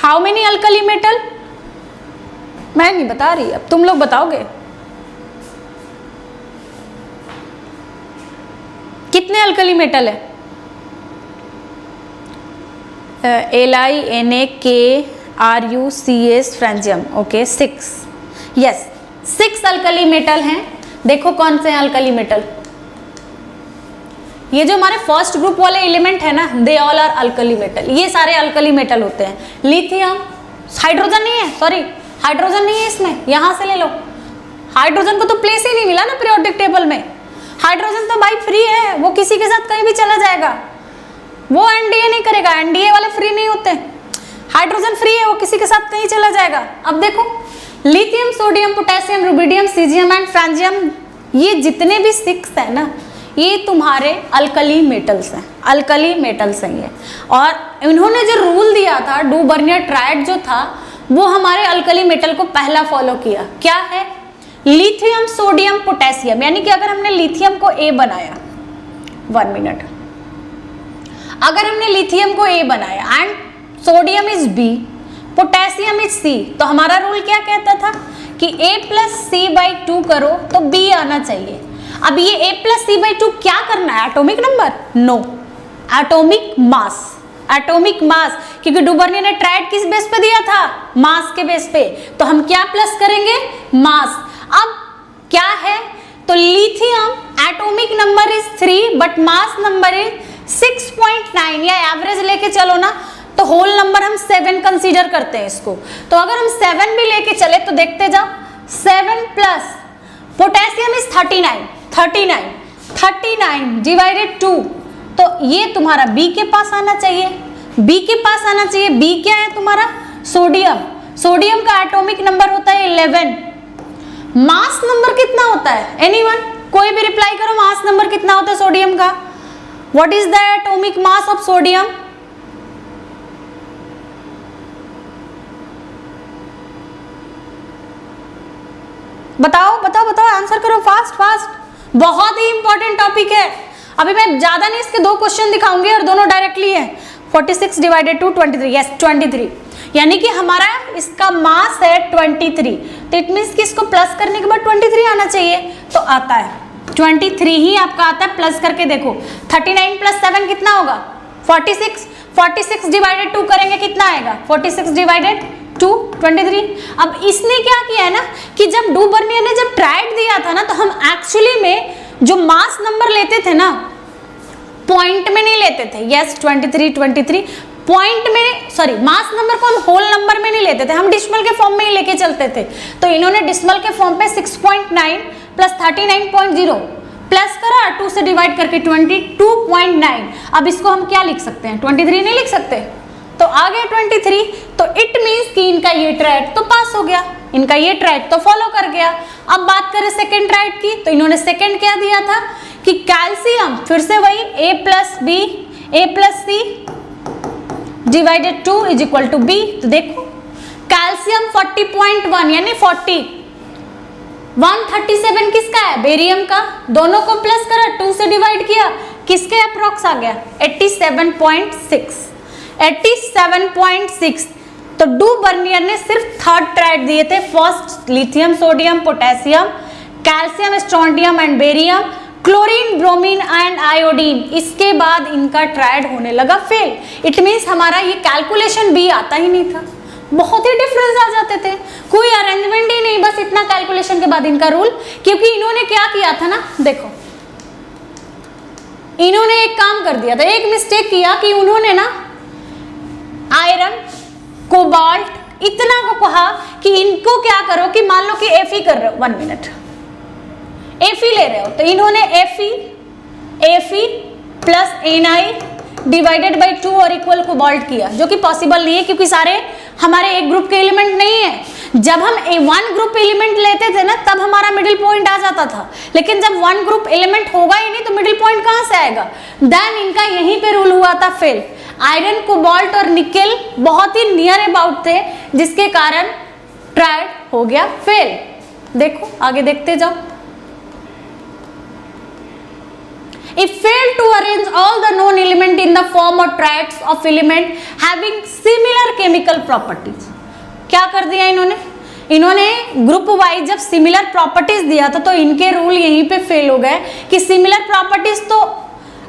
Speaker 1: How many alkali metal? मैं नहीं बता रही, अब तुम लोग बताओगे। कितने अल्कली मेटल है? LiNaKRuCS francium, okay 6, yes 6 alkali metal हैं। देखो कौन से हैं अल्कली मेटल? ये जो हमारे फर्स्ट ग्रुप वाले एलिमेंट है ना, they all are alkali metal. ये सारे अल्कली मेटल होते हैं। लिथियम, हाइड्रोजन नहीं है, सॉरी हाइड्रोजन नहीं है इसमें, यहां से ले लो। हाइड्रोजन को तो प्लेस ही नहीं मिला ना पीरियोडिक टेबल में। हाइड्रोजन तो भाई फ्री है, वो किसी के साथ कहीं भी चला जाएगा, वो एनडीए नहीं करेगा, एनडीए वाले फ्री नहीं होते। हाइड्रोजन फ्री है, वो किसी के साथ कहीं चला जाएगा। अब देखो lithium, sodium, potassium, rubidium, caesium and francium, ये जितने भी 6 है ना, ये तुम्हारे अल्कली मेटल्स हैं, अल्कली मेटल्स हैं ये। और इन्होंने जो रूल दिया था, डू बर्नियर ट्रायड जो था, वो हमारे अल्कली मेटल को पहला फॉलो किया। क्या है? Lithium, sodium, potassium. यानी कि अगर हमने लिथियम को ए बनाया, 1 मिनट, अगर हमने लिथियम को ए बनाया and sodium is B, potassium is C, तो हमारा रूल क्या कहता था कि a+c/2 करो तो b आना चाहिए। अब ये a+c/2 क्या करना है? Atomic number? No, atomic mass, atomic mass, क्योंकि डू बर्नियर ने ट्रायड किस बेस पे दिया था? मास के बेस पे, तो हम क्या प्लस करेंगे? मास। अब क्या है? तो lithium atomic number is 3 but mass number is 6.9, या एवरेज लेके चलो ना तो होल नंबर हम 7 कंसीडर करते हैं इसको। तो अगर हम 7 भी लेके चले तो देखते जाओ, 7 प्लस पोटेशियम इज 39 डिवाइडेड 2, तो ये तुम्हारा बी के पास आना चाहिए, बी के पास आना चाहिए। बी क्या है तुम्हारा? सोडियम, सोडियम का एटॉमिक नंबर होता है 11। मास नंबर कितना होता है? एनीवन, कोई भी रिप्लाई करो, मास नंबर कितना होता है सोडियम का? What is the atomic mass of sodium? बताओ बताओ बताओ, आंसर करो फास्ट फास्ट, बहुत ही इंपॉर्टेंट टॉपिक है। अभी मैं ज्यादा नहीं, इसके 2 क्वेश्चन दिखाऊंगी और दोनों डायरेक्टली है। 46 डिवाइडेड टू 23, यस 23, यानी कि हमारा इसका मास है 23, तो इट मीन्स कि इसको प्लस करने के बाद 23 आना चाहिए, तो आता है 23 ही आपका आता है। प्लस करके देखो, 39 प्लस 7 कितना होगा? 46, 46 डिवाइडेड 2 करेंगे कितना आएगा? 46 डिवाइडेड 2, 23। अब इसने क्या किया है ना कि जब डू बर्नियर ने जब ट्रायड दिया था ना, तो हम एक्चुअली में जो मास नंबर लेते थे ना, पॉइंट में नहीं लेते थे। यस 23 पॉइंट में, सॉरी, मास नंबर को हम होल नंबर में नहीं लेते थे, हम डिसिमल के फॉर्म में ही लेके चलते थे। तो इन्होंने डिसिमल के फॉर्म पे 6.9 प्लस 39.0 प्लस करा 2 से डिवाइड करके 22.9। अब इसको हम क्या लिख सकते हैं? 23 नहीं लिख सकते, तो आ गया 23। तो इट मीन्स कि इनका ये ट्रायड तो पास हो गया, इनका ये ट्रायड तो फॉलो कर गया। अब बात करें सेकंड ट्रायड की, तो इन्होंने सेकंड क्या दिया था कि कैल्शियम, फिर से वही a+b a+c divided 2 is equal to b। तो देखो कैल्शियम 40.1 यानी 40, 137 किसका है? बेरियम का। दोनों को प्लस करा, 2 से डिवाइड किया, किसके अप्रॉक्स आ गया? 87.6, 87.6। तो डू बर्नियर ने सिर्फ थर्ड ट्रायड दिए थे, first lithium, sodium, potassium, calcium, strontium and barium, chlorine, bromine and iodine. इसके बाद इनका ट्रायड होने लगा फेल। इट मीन्स हमारा ये कैलकुलेशन भी आता ही नहीं था, बहुत ही डिफरेंस आ जाते थे, कोई अरेंजमेंट ही नहीं, बस इतना कैलकुलेशन के बाद इनका रूल। क्योंकि इन्होंने क्या किया था ना, देखो इन्होंने एक काम कर दिया था, एक मिस्टेक किया कि उन्होंने ना आयरन, कोबाल्ट इतना को कहा कि इनको क्या करो कि मान लो कि Fe कर रहे हो, 1 मिनट, Fe ले रहे हो, तो इन्होंने Fe plus Na divided by 2 और इक्वल कोबाल्ट किया, जो कि पॉसिबल नहीं है क्योंकि सारे हमारे एक ग्रुप के एलिमेंट नहीं है। जब हम 1 ग्रुप एलिमेंट लेते थे ना, तब हमारा मिडिल पॉइंट आ जाता था, लेकिन जब 1 ग्रुप एलिमेंट होगा ही नहीं तो मिडिल पॉइंट कहां से आएगा? देन इनका यहीं पे रूल हुआ था फेल। आयरन, कोबाल्ट और निकेल बहुत ही नियर अबाउट थे, जिसके कारण ट्रायड हो गया फेल। देखो आगे देखते जाओ। It failed to arrange all the known element in the form of triads of element having similar chemical properties। क्या कर दिया इन्होंने ग्रुप वाइज जब सिमिलर प्रॉपर्टीज दिया था, तो इनके रूल यहीं पे फेल हो गए कि सिमिलर प्रॉपर्टीज। तो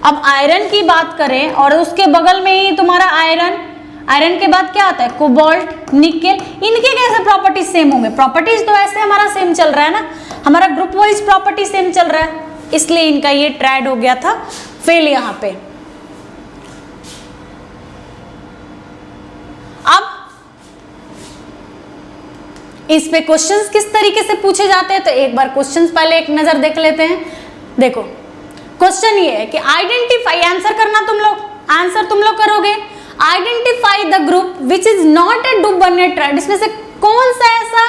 Speaker 1: अब आयरन की बात करें और उसके बगल में ही तुम्हारा आयरन के बाद क्या आता है? कोबाल्ट, निकेल, इनके कैसे प्रॉपर्टीज सेम होंगे? प्रॉपर्टीज तो ऐसे हमारा सेम चल रहा है ना, हमारा ग्रुप वाइज प्रॉपर्टी सेम चल रहा है, इसलिए इनका ये ट्रायड हो गया था फेल यहां पे। अब इस पे क्वेश्चंस किस तरीके से पूछे जाते हैं, तो एक बार क्वेश्चंस पहले एक नजर देख लेते हैं। देखो क्वेश्चन ये है कि आइडेंटिफाई, आंसर करना तुम लोग, आंसर तुम लोग करोगे। Identify the group which is not a Dobereiner triad. इसमें से कौन सा ऐसा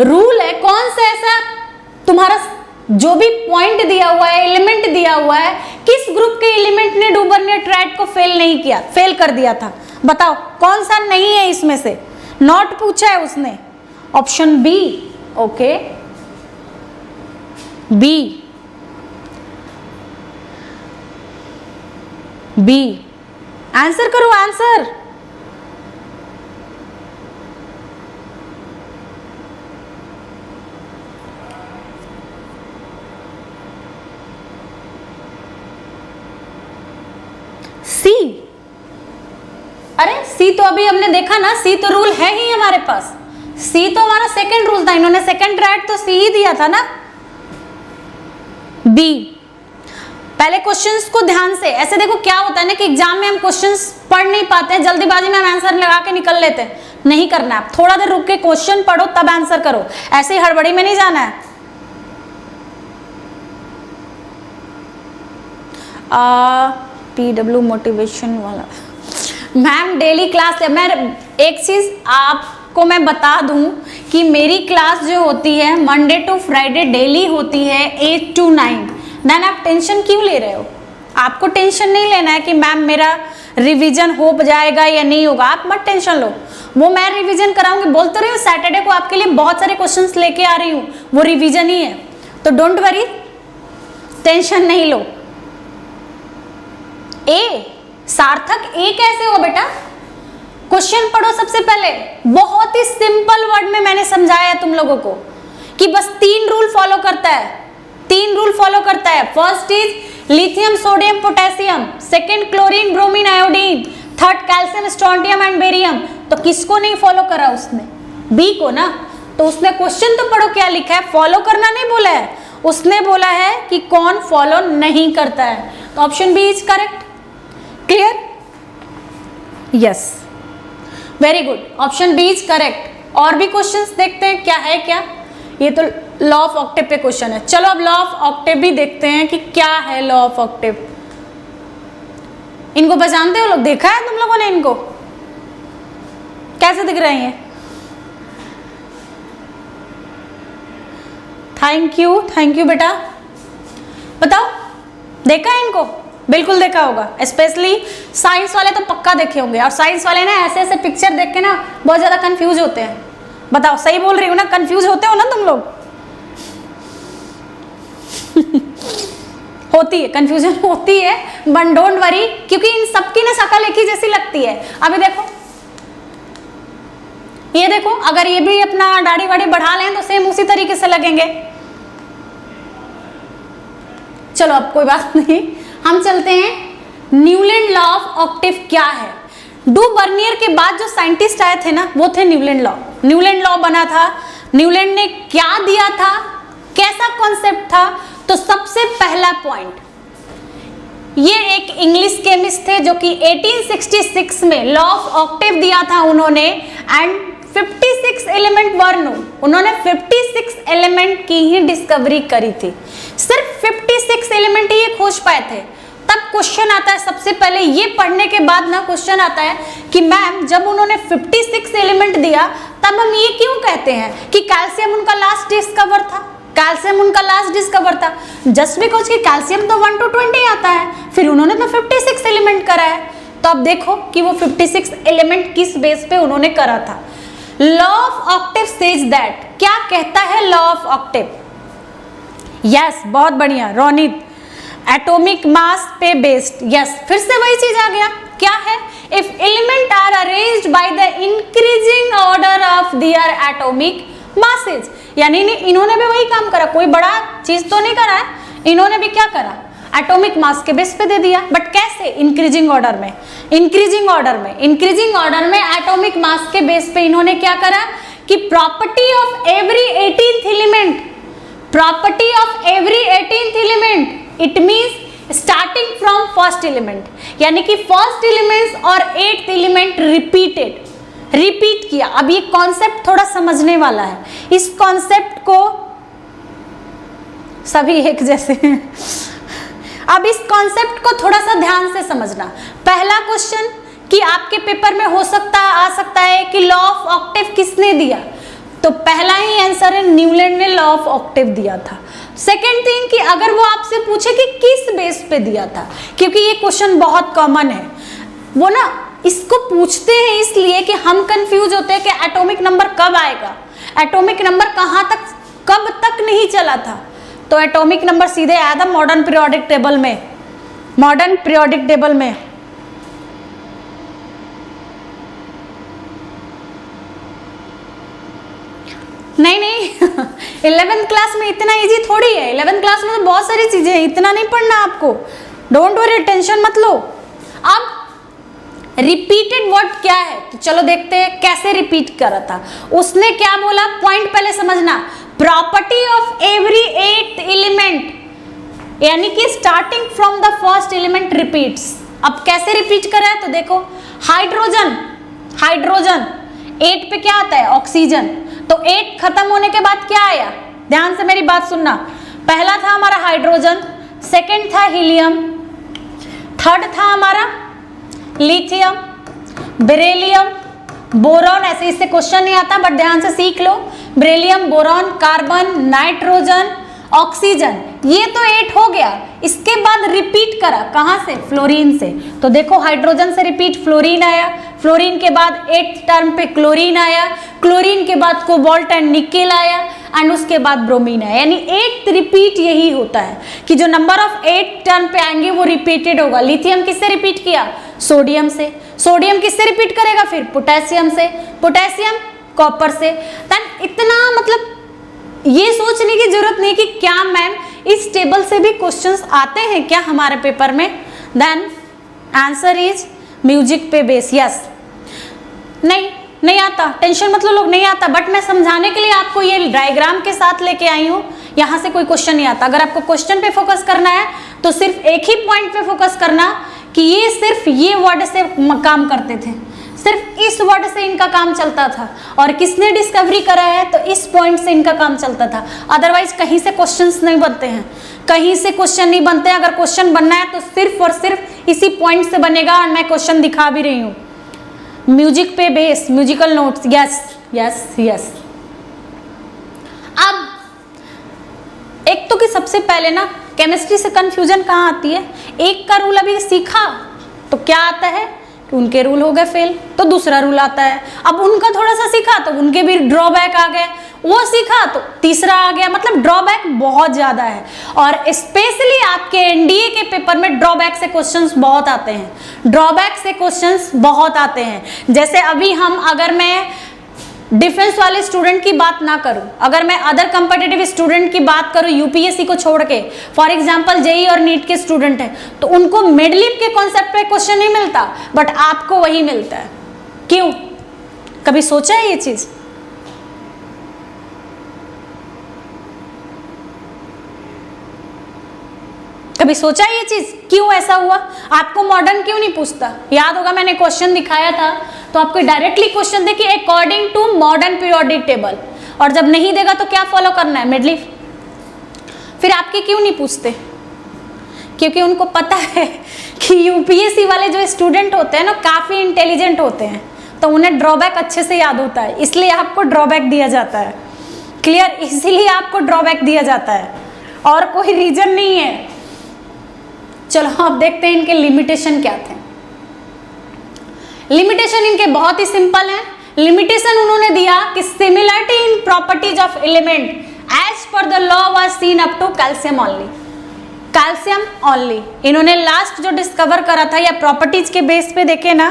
Speaker 1: रूल है, कौन सा ऐसा तुम्हारा जो भी पॉइंट दिया हुआ है, एलिमेंट दिया हुआ है, किस ग्रुप के एलिमेंट ने डू बर्नियर ट्रायड को फेल नहीं किया, फेल कर दिया था, बताओ कौन सा नहीं है इसमें से, नॉट पूछा है उसने। Option B, okay B, B answer करो, आंसर। सी, अरे सी तो अभी हमने देखा ना, सी तो रूल है ही हमारे पास, सी तो हमारा सेकंड रूल था, इन्होंने सेकंड ट्रायड तो सी ही दिया था ना। बी, पहले क्वेश्चंस को ध्यान से, ऐसे देखो क्या होता है ना कि एग्जाम में हम क्वेश्चंस पढ़ नहीं पाते हैं, जल्दीबाजी में हम आंसर लगा के निकल लेते हैं, नहीं करना है। थोड़ा देर रुक के क्वेश्चन पढ़ो तब आंसर करो, ऐसे ही हड़बड़ी में नहीं जाना है। PW मोटिवेशन वाला मैम डेली क्लास, मैं एक चीज आपको मैं बता दूं कि मेरी क्लास जो होती है मंडे टू फ्राइडे डेली होती है 8 to 9। देन आप टेंशन क्यों ले रहे हो? आपको टेंशन नहीं लेना है कि मैम मेरा रिवीजन हो जाएगा या नहीं होगा, आप मत टेंशन लो, वो मैं रिवीजन कराऊंगी। बोलते रही हूँ सैटरडे को आपके लिए बहुत सारे क्वेश्चंस लेके आ रही हूँ, वो रिवीजन ही है, तो डोंट वरी, टेंशन नहीं लो। ए, सार्थक ए कैसे हो बेटा? क्वेश्चन पढ़ो सबसे पहले, बहुत ही सिंपल वर्ड में मैंने समझाया है तुम लोगों को कि बस 3 रूल फॉलो करता है, 3 रूल फॉलो करता है। First is lithium sodium potassium, second chlorine bromine iodine, third calcium strontium and barium. तो किसको नहीं फॉलो करा उसने? बी को ना। तो उसने क्वेश्चन तो पढ़ो क्या लिखा है, फॉलो करना नहीं बोला है, उसने बोला है कि कौन फॉलो नहीं करता है। तो option B is correct. Clear? Yes, very good, option B is correct. और भी क्वेश्चंस देखते हैं क्या है क्या। ये तो लॉ ऑफ ऑक्टेव पे क्वेश्चन है, चलो अब लॉ ऑफ ऑक्टेव भी देखते हैं कि क्या है लॉ ऑफ ऑक्टेव। इनको पहचानते हो लोग? देखा है तुम लोगों ने इनको? कैसे दिख रहे हैं ये? थैंक यू बेटा। बताओ देखा है इनको? बिल्कुल देखा होगा, स्पेशली साइंस वाले तो पक्का देखे होंगे। और साइंस वाले ना ऐसे ऐसे पिक्चर देख के ना बहुत ज्यादा कंफ्यूज होते हैं। बताओ सही बोल रही हूँ ना? कंफ्यूज होते हो ना तुम लोग? होती है, कंफ्यूजन होती है, बट डोंट वरी, क्योंकि इन सबकी ना शक्ल एक ही जैसी लगती है। अभी देखो, ये देखो, अगर ये भी अपना दाढ़ी वाड़ी बढ़ा लें तो सेम उसी तरीके से लगेंगे। चलो अब कोई बात नहीं, हम चलते हैं न्यूलैंड लॉ ऑफ ऑक्टेव क्या है। डू बर्नियर के बाद जो साइंटिस्ट आए थे ना, वो थे न्यूलैंड लॉ। न्यूलैंड लॉ बना था, न्यूलैंड ने क्या दिया था, कैसा कॉन्सेप्ट था? तो सबसे पहला पॉइंट, ये एक इंग्लिश केमिस्ट थे जो कि 1866 में लॉ ऑफ ऑक्टेव दिया था उन्होंने, एंड 56 एलिमेंट वर नोन। उन्होंने 56 एलिमेंट की ही डिस्कवरी करी थी, सिर्फ 56 एलिमेंट ही ये खोज पाए थे। तब क्वेश्चन आता है, सबसे पहले ये पढ़ने के बाद ना क्वेश्चन आता है कि मैम जब उन्होंने 56 एलिमेंट दिया तब हम ये क्यों कहते हैं कि कैल्शियम उनका लास्ट डिस्कवर था? कैल्शियम उनका लास्ट डिस्कवर था जस्ट बिकॉज कि कैल्शियम तो 1 to 20 आता है, फिर उन्होंने तो 56 एलिमेंट करा है। तो अब देखो कि वो 56 एलिमेंट किस बेस पे उन्होंने करा था। Law of Octave says that, क्या कहता है लॉ ऑफ ऑक्टेव? यस, बहुत बढ़िया रोनित, एटॉमिक मास पे बेस्ड। यस, फिर से वही चीज आ गया, क्या है? If element are arranged by the increasing order of their atomic masses. यानी इन्होंने भी वही काम करा, कोई बड़ा चीज तो नहीं करा है, इन्होंने भी क्या करा? एटॉमिक मास के बेस पे दे दिया। बट कैसे? इंक्रीजिंग ऑर्डर में। इंक्रीजिंग ऑर्डर में एटॉमिक मास के बेस पे इन्होंने क्या करा कि property of every 18th element, it means starting from first element, यानी कि फर्स्ट एलिमेंट्स और 8th एलिमेंट रिपीटेड। रिपीट किया। अब ये कॉन्सेप्ट थोड़ा समझने वाला है, इस कॉन्सेप्ट को सभी एक जैसे हैं। अब इस कॉन्सेप्ट को थोड़ा सा ध्यान से समझना। पहला क्वेश्चन कि आपके पेपर में आ सकता है कि लॉ ऑफ ऑक्टेव किसने दिया, तो पहला ही आंसर है न्यूलैंड ने लॉ ऑफ ऑक्टेव दिया था। सेकेंड थिंग कि अगर वो आपसे पूछे कि किस बेस पे दिया था, क्योंकि ये क्वेश्चन बहुत कॉमन है, वो ना इसको पूछते हैं इसलिए कि हम कंफ्यूज होते हैं कि एटॉमिक नंबर कब आएगा, एटॉमिक नंबर कहाँ तक कब तक नहीं चला था। तो एटॉमिक नंबर सीधे आया था मॉडर्न पीरियोडिक टेबल में, मॉडर्न पीरियोडिक टेबल में। नहीं 11th क्लास में इतना इजी थोड़ी है, 11th क्लास में तो बहुत सारी चीजें हैं, इतना नहीं पढ़ना आपको, डोंट वरी, टेंशन मत लो। अब रिपीटेड वर्ड क्या है, तो चलो देखते हैं कैसे रिपीट करा था। उसने क्या बोला, पॉइंट पहले समझना, प्रॉपर्टी ऑफ एवरी 8 एलिमेंट, यानी कि starting from the first element repeats. अब कैसे रिपीट करा है, तो देखो हाइड्रोजन, हाइड्रोजन 8 पे क्या आता है, ऑक्सीजन, तो 8 खत्म होने के बाद क्या आया, ध्यान से मेरी बात सुनना, पहला था हमारा हाइड्रोजन, सेकंड था हीलियम, थर्ड था हमारा लिथियम, बेरिलियम, बोरॉन। ऐसे इससे क्वेश्चन नहीं आता बट ध्यान से सीख लो, beryllium, boron, carbon, nitrogen, oxygen, ये तो 8 हो गया। इसके बाद रिपीट करा कहां से, फ्लोरीन से, तो देखो हाइड्रोजन से रिपीट फ्लोरीन आया, फ्लोरीन के बाद 8th टर्म पे क्लोरीन आया, क्लोरीन के बाद कोबाल्ट एंड निकेल आया, एंड उसके बाद ब्रोमीन आया। यानी 8th रिपीट यही होता है कि जो नंबर ऑफ 8 टर्म पे आएंगे वो रिपीटेड होगा। लिथियम किससे रिपीट किया, सोडियम से, सोडियम किससे रिपीट करेगा, फिर पोटेशियम से, पोटेशियम कॉपर से। देन इतना मतलब ये सोचने की जरूरत नहीं कि क्या मैम इस टेबल से भी क्वेश्चंस आते हैं क्या हमारे पेपर में। देन आंसर इज म्यूजिक पे बेस, यस। नहीं आता, टेंशन मतलब लोग नहीं आता, बट मैं समझाने के लिए आपको ये डायग्राम के साथ लेके आई हूँ। यहाँ से कोई क्वेश्चन नहीं आता। अगर आपको क्वेश्चन पे फोकस करना है तो सिर्फ एक ही पॉइंट पे फोकस करना कि ये सिर्फ ये वर्ड से काम करते थे, सिर्फ इस वर्ड से इनका काम चलता था, और किसने डिस्कवरी करा है, तो इस पॉइंट से इनका काम चलता था। अदरवाइज कहीं से क्वेश्चंस नहीं बनते हैं, कहीं से क्वेश्चन नहीं बनते हैं। अगर क्वेश्चन बनना है तो सिर्फ और सिर्फ इसी पॉइंट से बनेगा, और मैं क्वेश्चन दिखा भी रही हूँ। म्यूजिक पे base, musical notes, yes yes yes. अब एक तो कि सबसे पहले ना केमिस्ट्री से कंफ्यूजन कहाँ आती है, एक का रूल अभी सीखा तो क्या आता है कि उनके रूल हो गए फेल, तो दूसरा रूल आता है। अब उनका थोड़ा सा सीखा तो उनके भी ड्रॉबैक आ गए, वो सीखा तो तीसरा आ गया। मतलब ड्रॉबैक बहुत ज्यादा है, और स्पेशली आपके एनडीए के पेपर में ड्रॉबैक से क्वेश्चंस बहुत आते हैं, ड्रॉबैक से क्वेश्चंस बहुत आते हैं। जैसे अभी अगर मैं डिफेंस वाले स्टूडेंट की बात ना करूं, अगर मैं अदर कॉम्पिटिटिव स्टूडेंट की बात करूं यूपीएससी को छोड़ के, फॉर एग्जांपल जेई और नीट के स्टूडेंट हैं, तो उनको मिडलिप के कॉन्सेप्ट पे क्वेश्चन नहीं मिलता, बट आपको वही मिलता है। क्यों, कभी सोचा है ये चीज? कभी सोचा ये चीज क्यों ऐसा हुआ? आपको मॉडर्न क्यों नहीं पूछता? याद होगा मैंने क्वेश्चन दिखाया था, तो आपको डायरेक्टली क्वेश्चन दे कि according to modern periodic table, और जब नहीं देगा तो क्या फॉलो करना है, मिडलीफ। फिर आपके क्यों नहीं पूछते? क्योंकि उनको पता है कि यूपीएससी वाले जो स्टूडेंट होते हैं ना काफी इंटेलिजेंट होते हैं, तो उन्हें ड्रॉबैक अच्छे से याद होता है, इसलिए आपको ड्रॉबैक दिया जाता है। क्लियर? इसीलिए आपको ड्रॉबैक दिया जाता है, और कोई रीजन नहीं है। चलो अब देखते हैं इनके लिमिटेशन क्या थे। लिमिटेशन इनके बहुत ही सिंपल है। लिमिटेशन उन्होंने दिया कि similarity in properties of element as per the law was seen up to calcium only, calcium only. इन्होंने लास्ट जो डिस्कवर करा था या प्रॉपर्टीज के बेस पे देखे ना,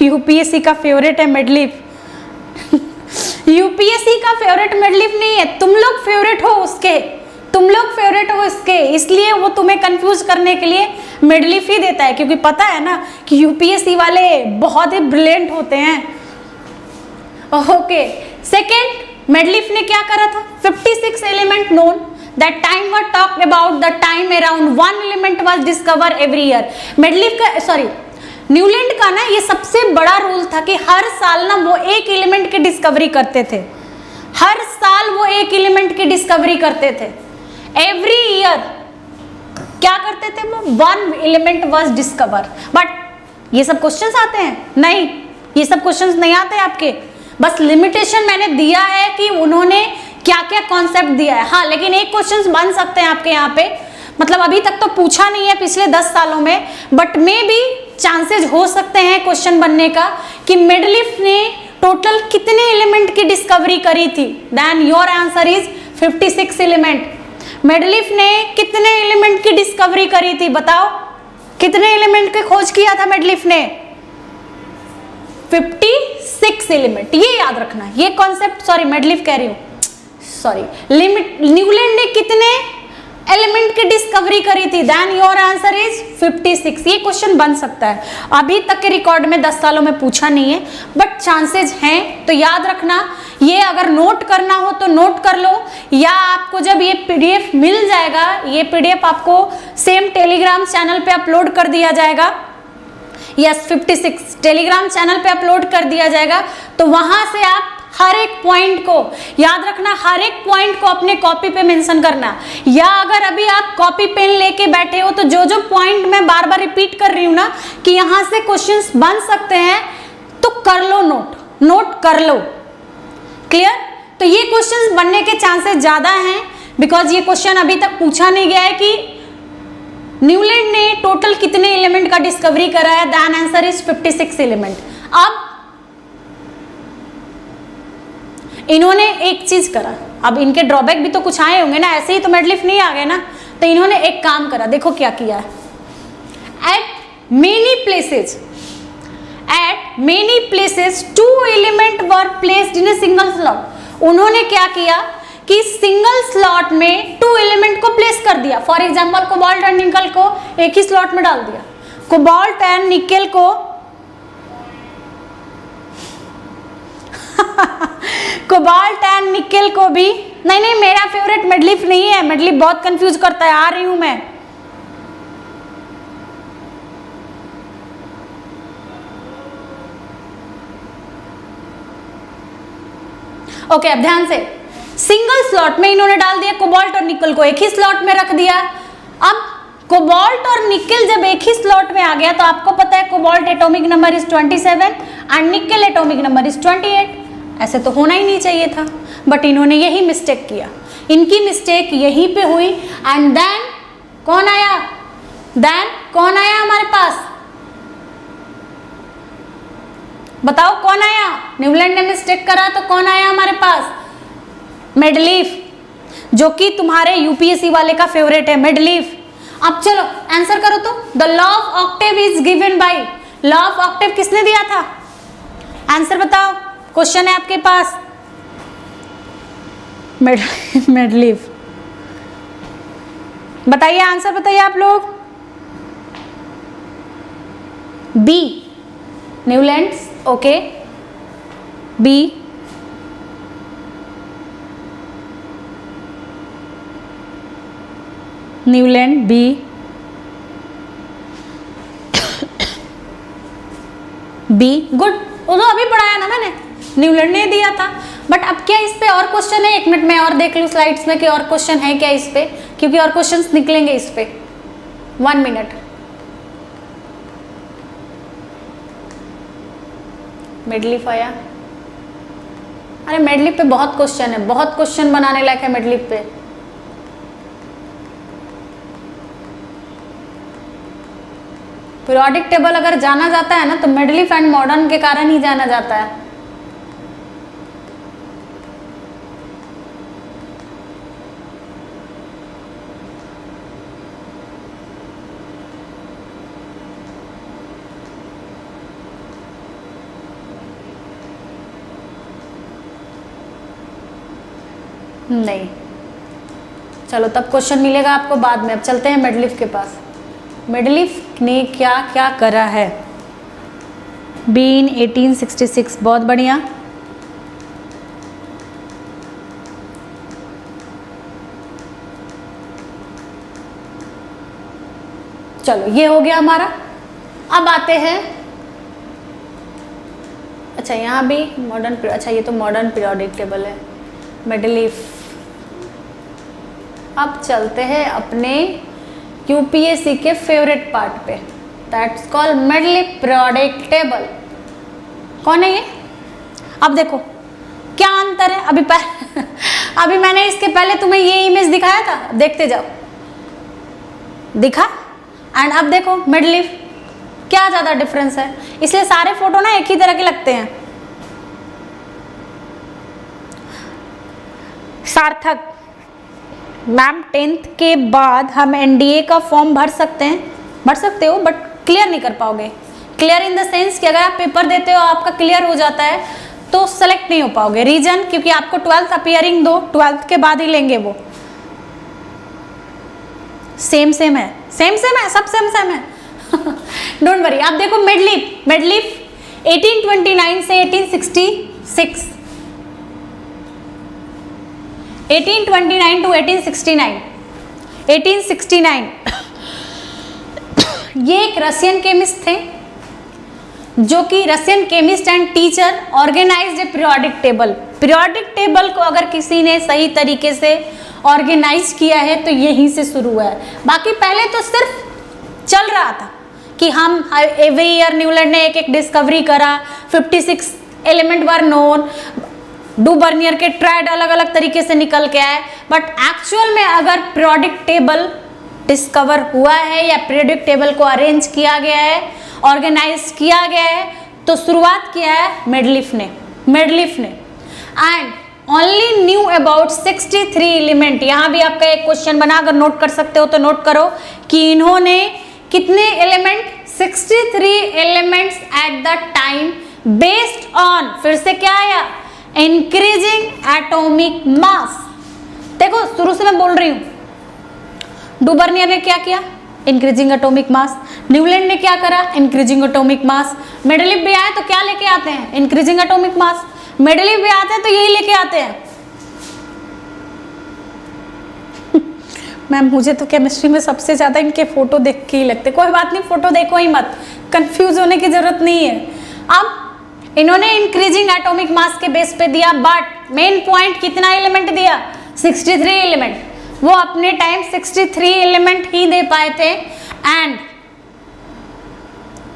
Speaker 1: यूपीएससी का फेवरेट है मिडलीफ। यूपीएससी का फेवरेट मिडलीफ नहीं है, तुम लोग फेवरेट हो उसके, तुम लोग फेवरेट हो इसके, इसलिए वो तुम्हें कंफ्यूज करने के लिए मिडलीफ ही देता है, क्योंकि पता है ना कि यूपीएससी वाले बहुत ही ब्रिलियंट होते हैं। ओके, सेकेंड मिडलीफ ने क्या करा था, 56 element known that time were talked about the time around 1 element was discover every year. Mendeleev का न्यूलैंड का ना ये सबसे बड़ा रूल था कि हर साल ना वो एक एलिमेंट की डिस्कवरी करते थे, हर साल वो एक एलिमेंट की डिस्कवरी करते थे। एवरी ईयर क्या करते थे वो, one element was discover. But ये सब क्वेश्चंस आते हैं? नहीं, ये सब क्वेश्चंस नहीं आते आपके। बस लिमिटेशन मैंने दिया है कि उन्होंने क्या क्या कॉन्सेप्ट दिया है। हाँ, लेकिन एक क्वेश्चंस बन सकते हैं आपके यहाँ पे, मतलब अभी तक तो पूछा नहीं है पिछले 10 सालों में, बट मे भी चांसेस हो सकते हैं क्वेश्चन बनने का कि मेंडलीफ ने टोटल कितने एलिमेंट की डिस्कवरी करी थी। Then your answer is 56 element. Mendeleev ने कितने एलिमेंट की डिस्कवरी करी थी, बताओ कितने एलिमेंट की खोज किया था मेंडलीफ ने? 56 एलिमेंट। ये याद रखना, ये कॉन्सेप्ट, सॉरी मेंडलीफ कह रही हूं, सॉरी न्यूलैंड ने कितने एलिमेंट की डिस्कवरी करी थी? Then your answer is 56। ये क्वेश्चन बन सकता है, अभी तक के रिकॉर्ड में 10 सालों में पूछा नहीं है, बट चांसेस हैं, तो याद रखना। ये अगर नोट करना हो तो नोट कर लो, या आपको जब ये पीडीएफ मिल जाएगा, ये पीडीएफ आपको सेम टेलीग्राम चैनल पे अपलोड कर दिया जाएगा। यस, 56 टेलीग्राम चैनल पे अपलोड कर दिया जाएगा, तो वहां से आप हर एक पॉइंट को याद रखना, हर एक पॉइंट को अपने कॉपी पे मेंशन करना। या अगर अभी आप कॉपी पेन लेके बैठे हो तो जो जो पॉइंट मैं बार बार रिपीट कर रही हूं ना कि यहां से क्वेश्चंस बन सकते हैं, तो कर लो नोट कर लो। क्लियर? तो ये क्वेश्चंस बनने के चांसेस ज्यादा हैं, बिकॉज ये क्वेश्चन अभी तक पूछा नहीं गया है कि न्यूलैंड ने टोटल कितने एलिमेंट का डिस्कवरी करा है। Then answer is 56 element. अब इन्होंने एक चीज करा, अब इनके ड्रॉबैक भी तो कुछ आए होंगे ना, ऐसे ही तो मेंडलीफ नहीं आ गए ना, तो इन्होंने एक काम करा, देखो क्या किया है। Eight many places 2 element were placed in a single slot. उन्होंने क्या किया कि सिंगल स्लॉट में 2 एलिमेंट को प्लेस कर दिया। फॉर एग्जाम्पल कोबाल्ट एंड निकल को एक ही स्लॉट में डाल दिया, कोबाल्ट एंड निकल को कोबाल्ट एंड निकेल को भी नहीं, मेरा फेवरेट मेंडलीफ नहीं है, मेंडलीफ बहुत कंफ्यूज करता है, आ रही हूं मैं। ओके, अब ध्यान से, सिंगल स्लॉट में इन्होंने डाल दिया कोबाल्ट और निकल को, एक ही स्लॉट में रख दिया। अब कोबाल्ट और निकेल जब एक ही स्लॉट में आ गया, तो आपको पता है cobalt atomic number is 27 and nickel atomic number is 28। ऐसे तो होना ही नहीं चाहिए था, बट इन्होंने यही मिस्टेक किया, इनकी मिस्टेक यहीं पे हुई। एंड देन कौन आया हमारे पास, बताओ कौन आया? न्यूलैंड ने मिस्टेक करा तो कौन आया हमारे पास? मेंडलीफ, जो कि तुम्हारे यूपीएससी वाले का फेवरेट है मेंडलीफ। अब चलो आंसर करो तो। The law of Octave is given by, law of Octave किसने दिया था? आंसर बताओ, क्वेश्चन है आपके पास। मेंडलीफ, बताइए आंसर, बताइए आप लोग। B Newland, okay, B Newland, B good. वो तो अभी पढ़ाया ना मैंने, न्यूलैंड ने दिया था। बट अब क्या इस पे और क्वेश्चन है? 1 मिनट में और देख लूं स्लाइड्स में कि और क्वेश्चन है क्या इस पे, क्योंकि और क्वेश्चंस निकलेंगे इस पे। 1 मिनट। मेंडलीफ आया, अरे मेंडलीफ पे बहुत क्वेश्चन है, बहुत क्वेश्चन बनाने लायक है मेंडलीफ पे। पीरियोडिक टेबल अगर जाना जाता है ना तो मेंडलीफ एंड मॉडर्न के कारण ही जाना जाता है। नहीं, चलो तब क्वेश्चन मिलेगा आपको बाद में। अब चलते हैं मेंडलीफ के पास। मेंडलीफ ने क्या क्या करा है? बीन 1866, बहुत बढ़िया। चलो ये हो गया हमारा। अब आते हैं, अच्छा यहाँ भी मॉडर्न, अच्छा ये तो मॉडर्न पीरियोडिक टेबल है, मेडलीफ। अब चलते हैं अपने यूपीएससी के फेवरेट पार्ट पे, दैट्स कॉल्ड मेडलीफ पीरियोडिक टेबल। कौन है ये? अब देखो क्या अंतर है। अभी मैंने इसके पहले तुम्हें ये इमेज दिखाया था, देखते जाओ, दिखा? एंड अब देखो मिडलीफ, क्या ज्यादा डिफरेंस है। इसलिए सारे फोटो ना एक ही तरह के लगते हैं। सार्थक मैम 10th के बाद हम एनडीए का फॉर्म भर सकते हैं, भर सकते हो, बट क्लियर नहीं कर पाओगे। क्लियर इन द सेंस कि अगर आप पेपर देते हो आपका क्लियर हो जाता है तो सेलेक्ट नहीं हो पाओगे। रीजन, क्योंकि आपको 12th अपीयरिंग दो, 12th के बाद ही लेंगे वो। सेम है, सेम है, सब सेम है। Don't worry. आप देखो मेडलीफ 1829 से 1866, 1829 टू 1869, 1869 ये एक रशियन केमिस्ट थे जो कि Russian chemist and teacher organised a periodic table. Periodic table को अगर किसी ने सही तरीके से ऑर्गेनाइज किया है तो यहीं से शुरू हुआ है। बाकी पहले तो सिर्फ चल रहा था कि हम एवरी ईयर न्यूलैंड ने एक डिस्कवरी करा, 56 element were known, Dobereiner के ट्रायड अलग अलग तरीके से निकल के आए। बट एक्चुअल में अगर पीरियोडिक टेबल डिस्कवर हुआ है या पीरियोडिक टेबल को अरेंज किया गया है, ऑर्गेनाइज किया गया है, तो शुरुआत किया है मेडलीफ ने। And only knew about 63 element. यहाँ भी आपका एक क्वेश्चन बना, अगर नोट कर सकते हो तो नोट करो कि इन्होंने कितने element, 63 elements at the time, based on, फिर से क्या आया, इंक्रीजिंग एटॉमिक मास। देखो शुरू से मैं बोल रही हूँ, डू बर्नियर ने क्या किया, इंक्रीजिंग एटॉमिक मास। न्यूलैंड ने क्या करा, इंक्रीजिंग एटॉमिक मास। मेडलीफ भी आए तो क्या लेके आते हैं, इंक्रीजिंग एटॉमिक मास। मेडलीफ भी आते हैं तो यही लेके आते हैं। मैम मुझे तो केमिस्ट्री में सबसे ज्यादा इनके फोटो देख के ही लगते। कोई बात नहीं, फोटो देखो ही मत, कंफ्यूज होने की जरूरत नहीं है। अब इन्होंने इंक्रीजिंग एटॉमिक मास के बेस पे दिया, बट मेन पॉइंट कितना एलिमेंट दिया, 63 एलिमेंट। वो अपने टाइम 63 एलिमेंट ही दे पाए थे। एंड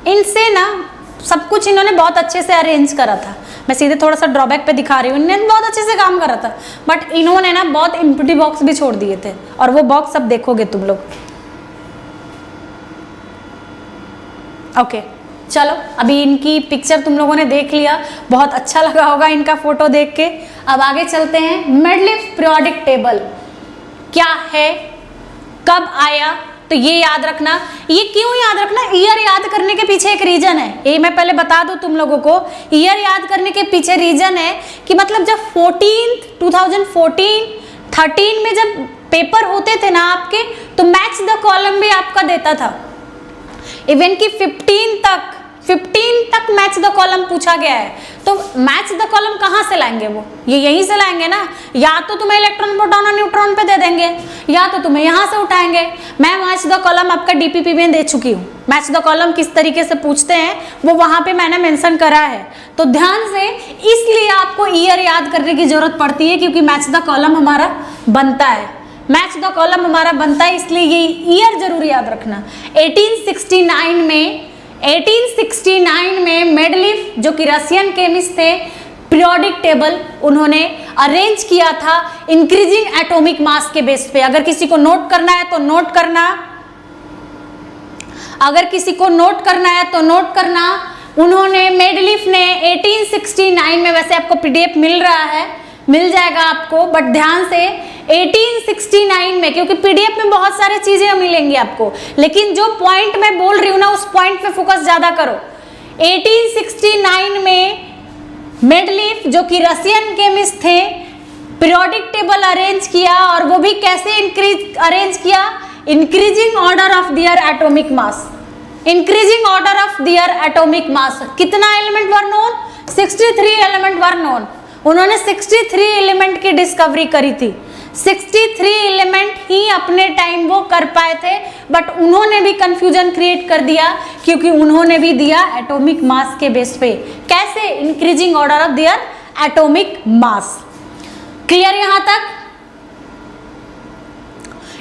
Speaker 1: इनसे ना सब कुछ इन्होंने बहुत अच्छे से अरेंज करा था। मैं सीधे थोड़ा सा ड्रॉबैक पे दिखा रही हूँ, इन्होंने बहुत अच्छे से काम करा था, बट इन्होंने ना बहुत एम्प्टी बॉक्स भी छोड़ दिए थे, और वो बॉक्स अब देखोगे तुम लोग। ओके चलो, अभी इनकी पिक्चर तुम लोगों ने देख लिया, बहुत अच्छा लगा होगा इनका फोटो देख के। अब आगे चलते हैं। मेडलीफ पीरियोडिक टेबल क्या है, कब आया, तो ये याद रखना। ये क्यों याद रखना, ईयर याद करने के पीछे एक रीजन है, ये मैं पहले बता दूं तुम लोगों को। ईयर याद करने के पीछे रीजन है कि मतलब जब 2014-13 में जब पेपर होते थे ना आपके, तो मैच द कॉलम भी आपका देता था। इवन कि 15 तक मैच द कॉलम पूछा गया है। तो मैच द कॉलम कहाँ से लाएंगे, वो ये यहीं से लाएंगे ना। या तो तुम्हें इलेक्ट्रॉन प्रोटॉन और न्यूट्रॉन पे दे देंगे, या तो तुम्हें यहाँ से उठाएंगे। मैं मैच द कॉलम आपका डीपीपी में दे चुकी हूँ। मैच द कॉलम किस तरीके से पूछते हैं वो वहाँ पे मैंने मेंशन करा है, तो ध्यान से। इसलिए आपको ईयर याद करने की जरूरत पड़ती है, क्योंकि मैच द कॉलम हमारा बनता है, मैच द कॉलम हमारा बनता है, इसलिए ये ईयर जरूर याद रखना। 1869 में मेडलीफ जो कि रशियन केमिस्ट थे, पीरियोडिक टेबल उन्होंने अरेंज किया था इंक्रीजिंग एटॉमिक मास के बेस पे। अगर किसी को नोट करना है तो नोट करना, अगर किसी को नोट करना है तो नोट करना। उन्होंने, मेडलीफ ने 1869 में, वैसे आपको पीडीएफ मिल रहा है, मिल जाएगा आपको, बट ध्यान से 1869 में, क्योंकि पीडीएफ में बहुत सारी चीजें मिलेंगी आपको, लेकिन जो पॉइंट मैं बोल रही हूँ ना उस पॉइंट पे फोकस ज्यादा करो। 1869 में मेडलीफ जो कि रशियन केमिस्ट थे, पीरियोडिक टेबल अरेंज किया, और वो भी कैसे अरेंज किया, increasing order of their atomic mass. Increasing order of their atomic mass, कितना element were known, 63 element were known. उन्होंने 63 एलिमेंट की डिस्कवरी करी थी। 63 एलिमेंट ही अपने टाइम वो कर पाए थे, बट उन्होंने भी कंफ्यूजन क्रिएट कर दिया क्योंकि उन्होंने भी दिया एटॉमिक मास के बेस पे। कैसे? Increasing order of their atomic mass. Clear यहां तक?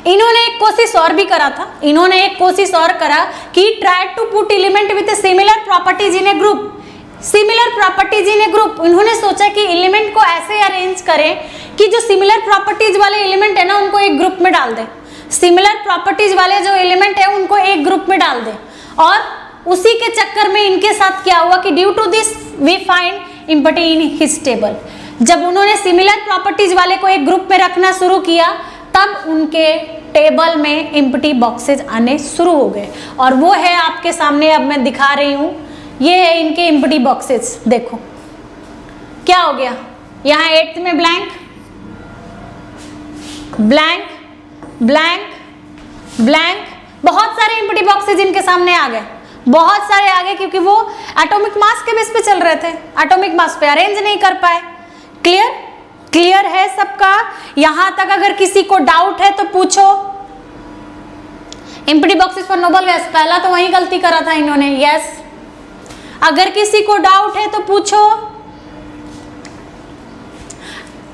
Speaker 1: इन्होंने एक कोशिश और भी करा था, इन्होंने एक कोशिश और करा कि try to put element with similar properties in a group. Similar properties in a group, इन्होंने सोचा कि एलिमेंट को ऐसे अरेंज करें कि जो सिमिलर प्रॉपर्टीज वाले एलिमेंट है ना उनको एक ग्रुप में डाल दें, सिमिलर प्रॉपर्टीज वाले जो एलिमेंट है उनको एक ग्रुप में डाल दें। और उसी के चक्कर में इनके साथ क्या हुआ कि due to this we find empty in his table. जब उन्होंने सिमिलर प्रॉपर्टीज वाले को एक ग्रुप में रखना शुरू किया तब उनके टेबल में एम्प्टी बॉक्सेज आने शुरू हो गए, और वो है आपके सामने अब मैं दिखा रही हूं। ये है इनके एम्प्टी बॉक्सेस। देखो क्या हो गया, यहाँ 8th में ब्लैंक ब्लैंक ब्लैंक ब्लैंक, बहुत सारे एम्प्टी बॉक्सेज इनके सामने आ गए, बहुत सारे आ गए क्योंकि वो एटॉमिक मास के बेस पे चल रहे थे, एटॉमिक मास पे अरेंज नहीं कर पाए। क्लियर? क्लियर है सबका? यहां तक अगर किसी को डाउट है तो पूछो। Empty boxes for noble gas, पहला तो वही गलती करा था इन्होंने। यस, अगर किसी को डाउट है तो पूछो,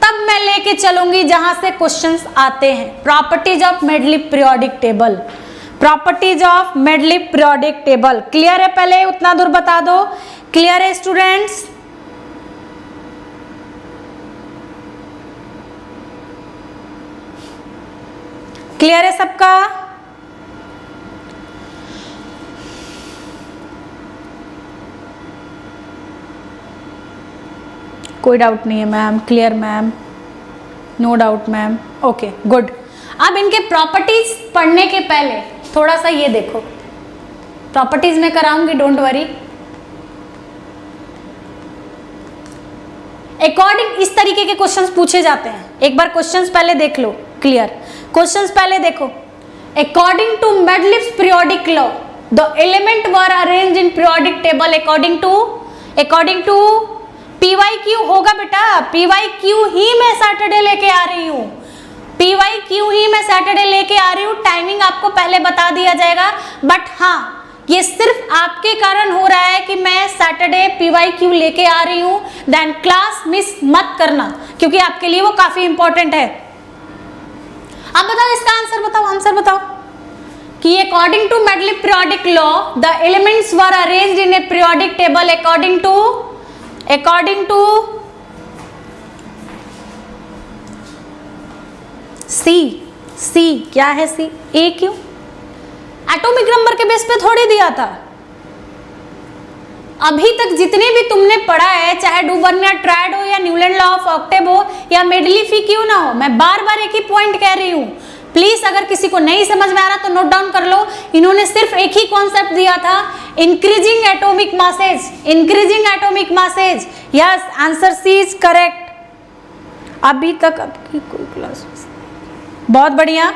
Speaker 1: तब मैं लेके चलूंगी जहां से क्वेश्चंस आते हैं। Properties of Mendeleev periodic table, properties of Mendeleev periodic table. Clear है? पहले उतना दूर बता दो। क्लियर है स्टूडेंट्स? क्लियर है सबका? कोई डाउट नहीं है ma'am? Clear ma'am? No doubt ma'am? Okay good. अब इनके प्रॉपर्टीज पढ़ने के पहले थोड़ा सा ये देखो, प्रॉपर्टीज में कराऊंगी, डोंट वरी। अकॉर्डिंग इस तरीके के क्वेश्चंस पूछे जाते हैं। एक बार क्वेश्चंस पहले देख लो। क्लियर? क्वेश्चंस पहले देखो। According to Mendeleev's periodic law the element were arranged in periodic table according to PYQ होगा बेटा, PYQ ही मैं सैटरडे लेके आ रही हूँ, PYQ ही मैं सैटरडे लेके आ रही हूँ। टाइमिंग आपको पहले बता दिया जाएगा, बट हाँ ये सिर्फ आपके कारण हो रहा है कि मैं सैटरडे PYQ लेके आ रही हूँ। देन क्लास मिस मत करना क्योंकि आपके लिए वो काफी इंपॉर्टेंट है। आप बताओ इसका आंसर बताओ, आंसर बताओ कि according to Mendeleev periodic law the elements were arranged in a periodic table according to C क्या है? सी ए क्यों? एटॉमिक नंबर के बेस पे थोड़ी दिया था। अभी तक जितने भी तुमने पढ़ा है, चाहे डू बर्नयार्ड ट्रायड हो या न्यूलैंड लॉ ऑफ ऑक्टेव हो या मेडलिफ ही क्यों ना हो, मैं बार बार एक ही पॉइंट कह रही हूं। प्लीज अगर किसी को नहीं समझ में आ रहा तो नोट डाउन कर लो। इन्होंने सिर्फ एक ही कॉन्सेप्ट दिया था, increasing atomic masses, increasing atomic masses. Yes, answer C is correct. अभी तक आपकी कोई क्लास, बहुत बढ़िया।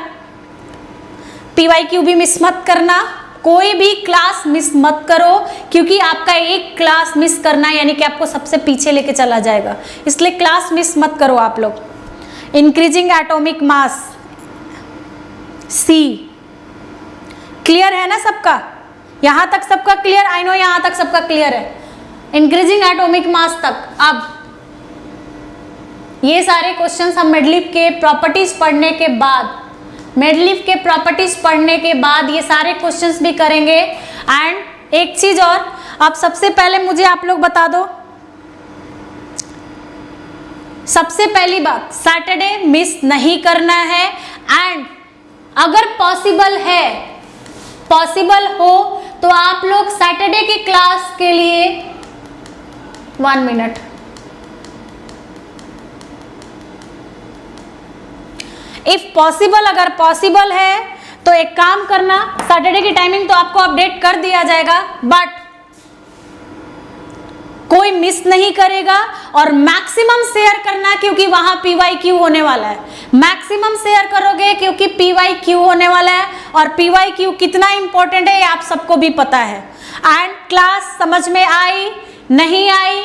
Speaker 1: PYQ भी मिस मत करना, कोई भी क्लास मिस मत करो क्योंकि आपका एक क्लास मिस करना यानी कि आपको सबसे पीछे लेके चला जाएगा, इसलिए क्लास मिस मत करो आप लोग। इंक्रीजिंग एटॉमिक मास सी। क्लियर है ना सबका? यहां तक सबका क्लियर? आई नो यहां तक सबका क्लियर है, इंक्रीजिंग एटॉमिक मास तक। अब ये सारे क्वेश्चंस हम मेडलिफ के प्रॉपर्टीज पढ़ने के बाद, मेडलिफ के प्रॉपर्टीज पढ़ने के बाद ये सारे क्वेश्चंस भी करेंगे। एंड एक चीज और, आप सबसे पहले मुझे आप लोग बता दो, सबसे पहली बात सैटरडे मिस नहीं करना है। एंड अगर पॉसिबल है, पॉसिबल हो तो आप लोग सैटरडे के क्लास के लिए 1 मिनट, इफ पॉसिबल, अगर पॉसिबल है तो एक काम करना, सैटरडे की टाइमिंग तो आपको अपडेट कर दिया जाएगा, बट कोई मिस नहीं करेगा और मैक्सिमम शेयर करना क्योंकि वहां PYQ होने वाला है। मैक्सिमम शेयर करोगे क्योंकि PYQ होने वाला है, और PYQ कितना इंपॉर्टेंट है ये आप सबको भी पता है। एंड क्लास समझ में आई, नहीं आई,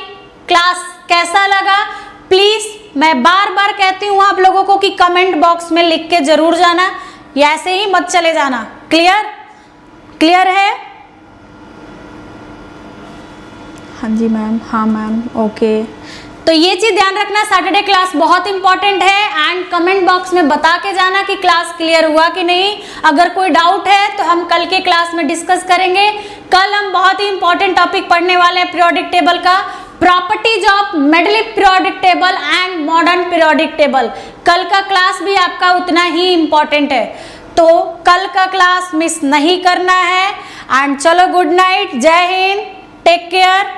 Speaker 1: क्लास कैसा लगा, प्लीज मैं बार बार कहती हूँ आप लोगों को कि कमेंट बॉक्स में लिख के जरूर जाना, या ऐसे ही मत चले जाना। क्लियर? क्लियर है? हाँ जी मैम, हाँ मैम, ओके। तो ये चीज ध्यान रखना, सैटरडे क्लास बहुत इंपॉर्टेंट है एंड कमेंट बॉक्स में बता के जाना कि क्लास क्लियर हुआ कि नहीं। अगर कोई डाउट है तो हम कल के क्लास में डिस्कस करेंगे। कल हम बहुत ही इंपॉर्टेंट टॉपिक पढ़ने वाले हैं पीरियोडिक टेबल का, properties of Mendeleev periodic table and modern periodic table. कल का क्लास भी आपका उतना ही इंपॉर्टेंट है, तो कल का क्लास मिस नहीं करना है। एंड चलो, गुड नाइट, जय हिंद, टेक केयर।